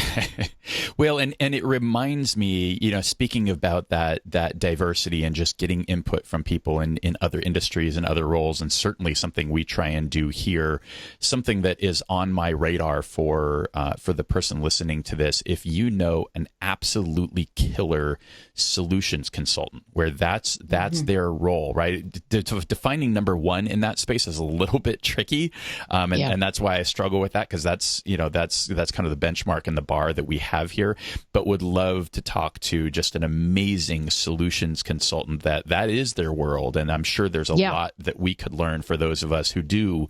Well, and it reminds me, speaking about that diversity and just getting input from people in other industries and other roles, and certainly something we try and do here, something that is on my radar for the person listening to this. If you know an absolutely killer solutions consultant, where that's their role, right? Defining number one in that space is a little bit tricky, and that's why I struggle with that, because that's kind of the benchmark and the bar that we have here. But would love to talk to just an amazing solutions consultant that is their world, and I'm sure there's a lot that we could learn for those of us who do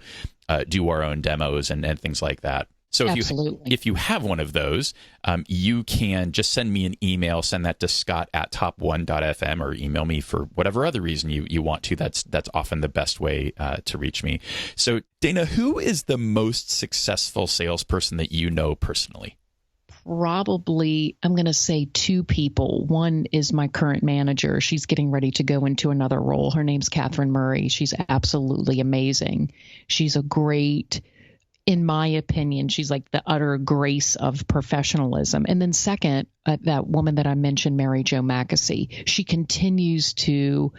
our own demos and things like that. So if you have one of those, you can just send me an email, send that to scott@top1.fm, or email me for whatever other reason you want to. That's often the best way to reach me. So Dayna, who is the most successful salesperson that you know personally?
Probably, I'm going to say two people. One is my current manager. She's getting ready to go into another role. Her name's Catherine Murray. She's absolutely amazing. She's a great, in my opinion, she's like the utter grace of professionalism. And then second, that woman that I mentioned, Mary Jo Mackesy, she continues to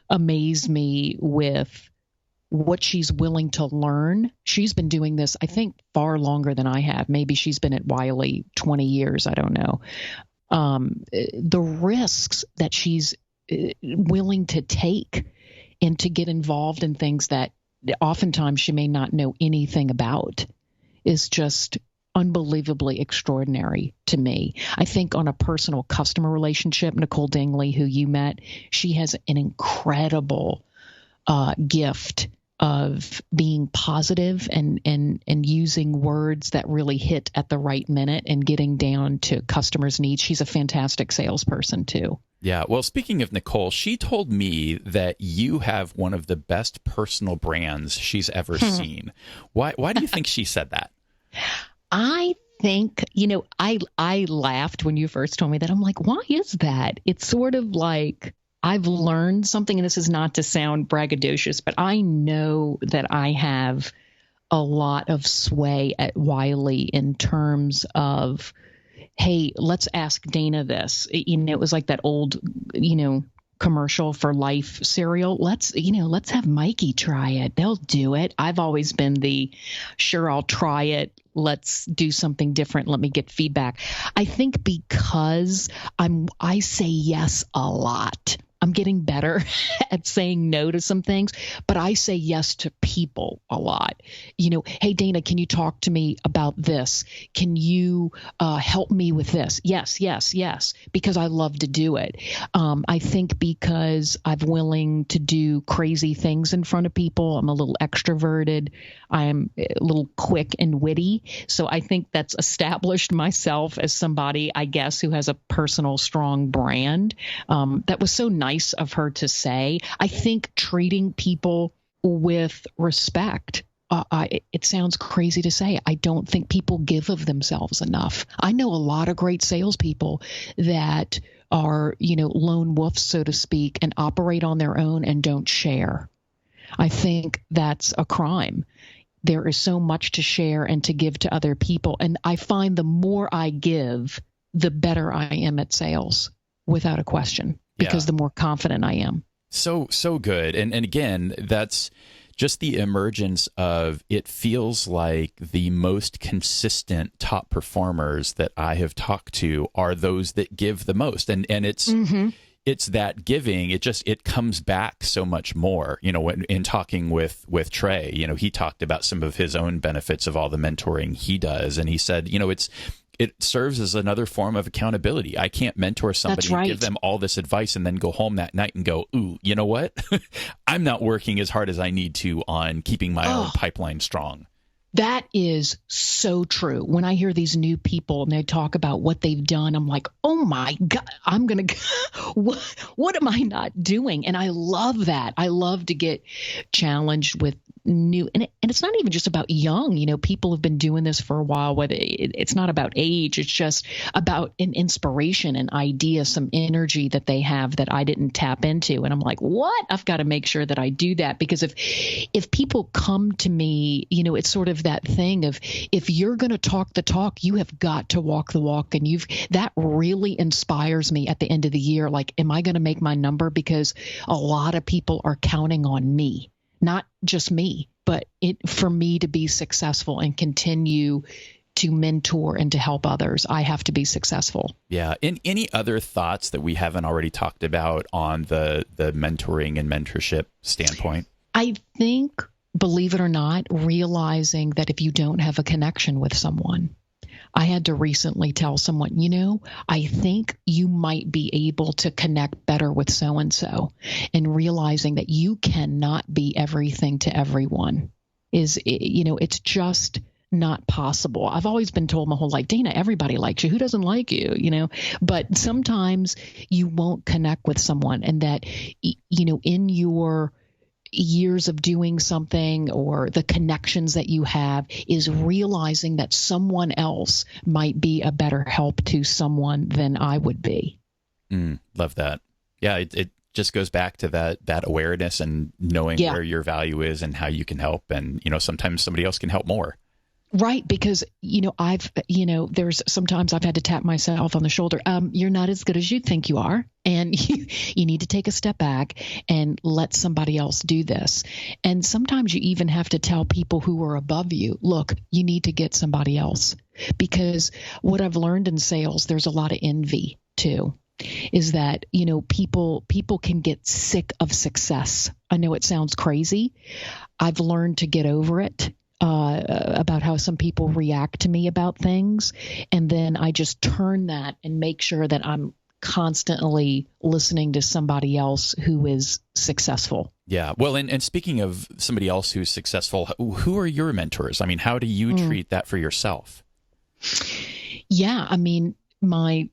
amaze me with what she's willing to learn. She's been doing this, I think, far longer than I have. Maybe she's been at Wiley 20 years. I don't know. The risks that she's willing to take and to get involved in things that oftentimes she may not know anything about is just unbelievably extraordinary to me. I think on a personal customer relationship, Nicole Dingley, who you met, she has an incredible gift of being positive and using words that really hit at the right minute and getting down to customers' needs. She's a fantastic salesperson too.
Yeah. Well, speaking of Nicole, she told me that you have one of the best personal brands she's ever seen. Why do you think she said that?
I think, I laughed when you first told me that. I'm like, why is that? It's sort of like I've learned something, and this is not to sound braggadocious, but I know that I have a lot of sway at Wiley in terms of, hey, let's ask Dayna this. It was like that old, commercial for Life cereal. Let's have Mikey try it. They'll do it. I've always been sure, I'll try it. Let's do something different. Let me get feedback. I think because I say yes a lot. I'm getting better at saying no to some things, but I say yes to people a lot. Hey, Dayna, can you talk to me about this? Can you help me with this? Yes, because I love to do it. I think because I'm willing to do crazy things in front of people. I'm a little extroverted. I'm a little quick and witty. So I think that's established myself as somebody, I guess, who has a personal, strong brand. That was so nice of her to say. I think treating people with respect, it sounds crazy to say, I don't think people give of themselves enough. I know a lot of great salespeople that are, lone wolves, so to speak, and operate on their own and don't share. I think that's a crime. There is so much to share and to give to other people. And I find the more I give, the better I am at sales, without a question. Because the more confident I am. So
good. And again, that's just the emergence of, it feels like the most consistent top performers that I have talked to are those that give the most. And it's it's that giving. It comes back so much more. When in talking with Trey, he talked about some of his own benefits of all the mentoring he does. And he said, it serves as another form of accountability. I can't mentor somebody and give them all this advice and then go home that night and go, ooh, you know what? I'm not working as hard as I need to on keeping my own pipeline strong.
That is so true. When I hear these new people and they talk about what they've done, I'm like, oh my God, I'm going to, what am I not doing? And I love that. I love to get challenged with new, and it's not even just about young, people have been doing this for a while, whether it's not about age, it's just about an inspiration, an idea, some energy that they have that I didn't tap into. And I'm like, what? I've got to make sure that I do that, because if people come to me, it's sort of that thing of, if you're going to talk the talk, you have got to walk the walk. And that really inspires me at the end of the year. Like, am I going to make my number? Because a lot of people are counting on me. Not just me, but for me to be successful and continue to mentor and to help others, I have to be successful.
Yeah. Any other thoughts that we haven't already talked about on the mentoring and mentorship standpoint? I
think, believe it or not, realizing that if you don't have a connection with someone, I had to recently tell someone, I think you might be able to connect better with so-and-so, and realizing that you cannot be everything to everyone it's just not possible. I've always been told my whole life, Dayna, everybody likes you. Who doesn't like you, but sometimes you won't connect with someone, and that, in your years of doing something, or the connections that you have, is realizing that someone else might be a better help to someone than I would be.
Love that. Yeah, it just goes back to that awareness and knowing where your value is and how you can help. And, sometimes somebody else can help more.
Right. Because, there's sometimes I've had to tap myself on the shoulder. You're not as good as you think you are. And you need to take a step back and let somebody else do this. And sometimes you even have to tell people who are above you, look, you need to get somebody else. Because what I've learned in sales, there's a lot of envy too, is that, people can get sick of success. I know it sounds crazy. I've learned to get over it. About how some people react to me about things. And then I just turn that and make sure that I'm constantly listening to somebody else who is successful.
Yeah. Well, and speaking of somebody else who's successful, who are your mentors? I mean, how do you treat that for yourself?
Yeah. I mean, my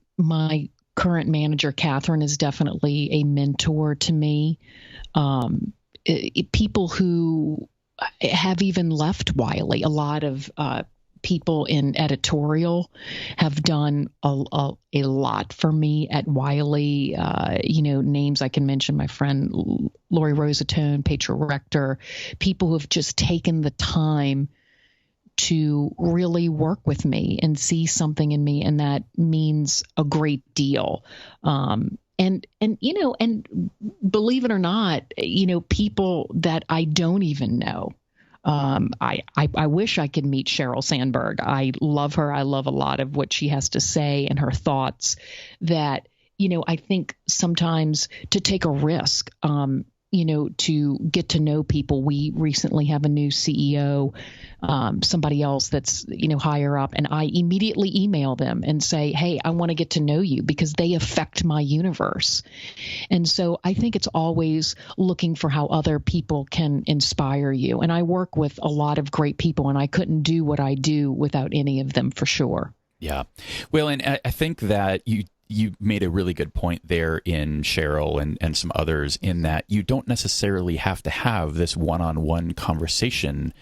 current manager, Catherine, is definitely a mentor to me. People who have even left Wiley. A lot of people in editorial have done a lot for me at Wiley. Names I can mention: my friend Lori Rosatone, Petra Rector, people who have just taken the time to really work with me and see something in me, and that means a great deal. And believe it or not, people that I don't even know. I wish I could meet Sheryl Sandberg. I love her. I love a lot of what she has to say and her thoughts. That, I think sometimes to take a risk, to get to know people. We recently have a new CEO, somebody else that's, higher up, and I immediately email them and say, hey, I want to get to know you, because they affect my universe. And so I think it's always looking for how other people can inspire you. And I work with a lot of great people, and I couldn't do what I do without any of them, for sure.
Yeah. Well, and I think that you made a really good point there in Sheryl and some others, in that you don't necessarily have to have this one-on-one conversation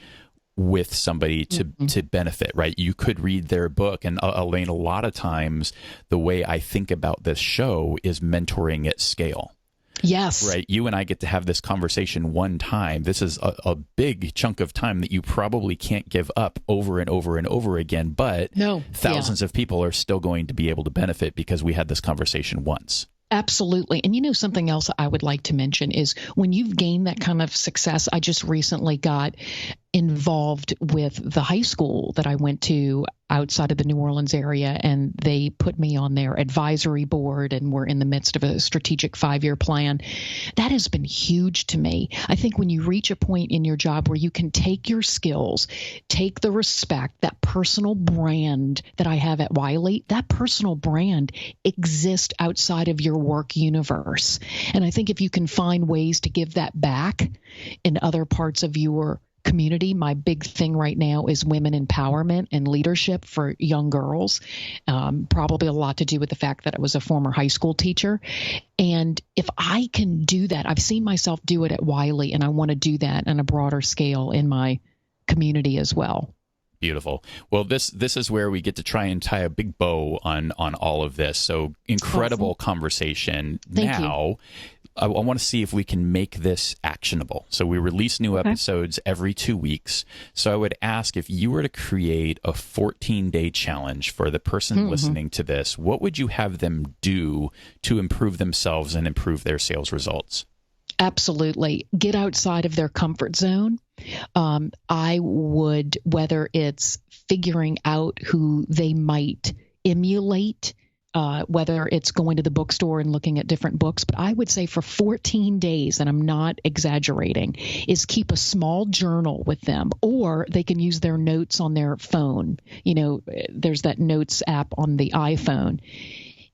with somebody to benefit, right? You could read their book. And Elaine, a lot of times the way I think about this show is mentoring at scale.
Yes.
Right. You and I get to have this conversation one time. This is a big chunk of time that you probably can't give up over and over and over again. But thousands of people are still going to be able to benefit because we had this conversation once.
Absolutely. And something else I would like to mention is, when you've gained that kind of success, I just recently got involved with the high school that I went to outside of the New Orleans area, and they put me on their advisory board, and we're in the midst of a strategic 5-year plan. That has been huge to me. I think when you reach a point in your job where you can take your skills, take the respect, that personal brand that I have at Wiley, that personal brand exists outside of your work universe. And I think if you can find ways to give that back in other parts of your community. My big thing right now is women empowerment and leadership for young girls. Probably a lot to do with the fact that I was a former high school teacher. And if I can do that, I've seen myself do it at Wiley, and I want to do that on a broader scale in my community as well.
Beautiful. Well, this is where we get to try and tie a big bow on all of this. So incredible conversation.
Thank you.
I want to see if we can make this actionable. So we release new episodes every 2 weeks. So I would ask, if you were to create a 14-day challenge for the person listening to this, what would you have them do to improve themselves and improve their sales results?
Absolutely. Get outside of their comfort zone. I would, whether it's figuring out who they might emulate, whether it's going to the bookstore and looking at different books, but I would say for 14 days, and I'm not exaggerating, is keep a small journal with them, or they can use their notes on their phone. You know, there's that notes app on the iPhone,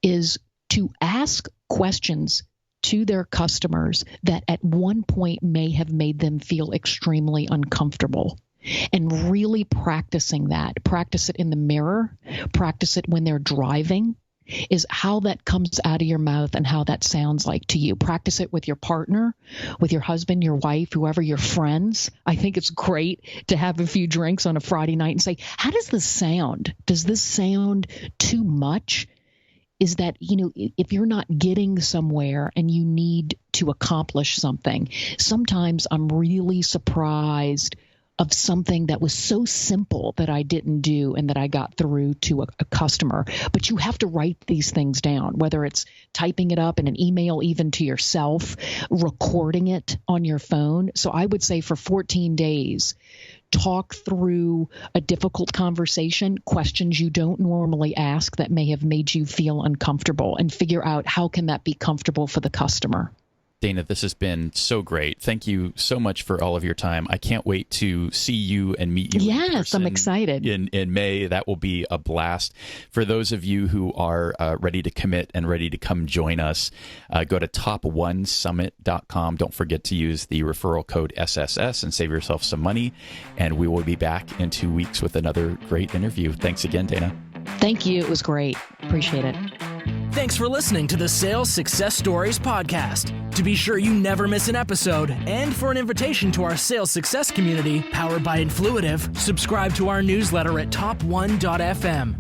is to ask questions to their customers that at one point may have made them feel extremely uncomfortable. And really practicing that. Practice it in the mirror, practice it when they're driving, is how that comes out of your mouth and how that sounds like to you. Practice it with your partner, with your husband, your wife, whoever, your friends. I think it's great to have a few drinks on a Friday night and say, how does this sound? Does this sound too much? Is that, you know, if you're not getting somewhere and you need to accomplish something, sometimes I'm really surprised of something that was so simple that I didn't do and that I got through to a customer. But you have to write these things down, whether it's typing it up in an email, even to yourself, recording it on your phone. So I would say for 14 days, talk through a difficult conversation, questions you don't normally ask that may have made you feel uncomfortable, and figure out how can that be comfortable for the customer.
Dayna, this has been so great. Thank you so much for all of your time. I can't wait to see you and meet you.
Yes, I'm excited.
In May, that will be a blast. For those of you who are ready to commit and ready to come join us, go to top1summit.com. Don't forget to use the referral code SSS and save yourself some money. And we will be back in 2 weeks with another great interview. Thanks again, Dayna.
Thank you. It was great. Appreciate it.
Thanks for listening to the Sales Success Stories podcast. To be sure you never miss an episode, and for an invitation to our sales success community powered by Influitive, subscribe to our newsletter at top1.fm.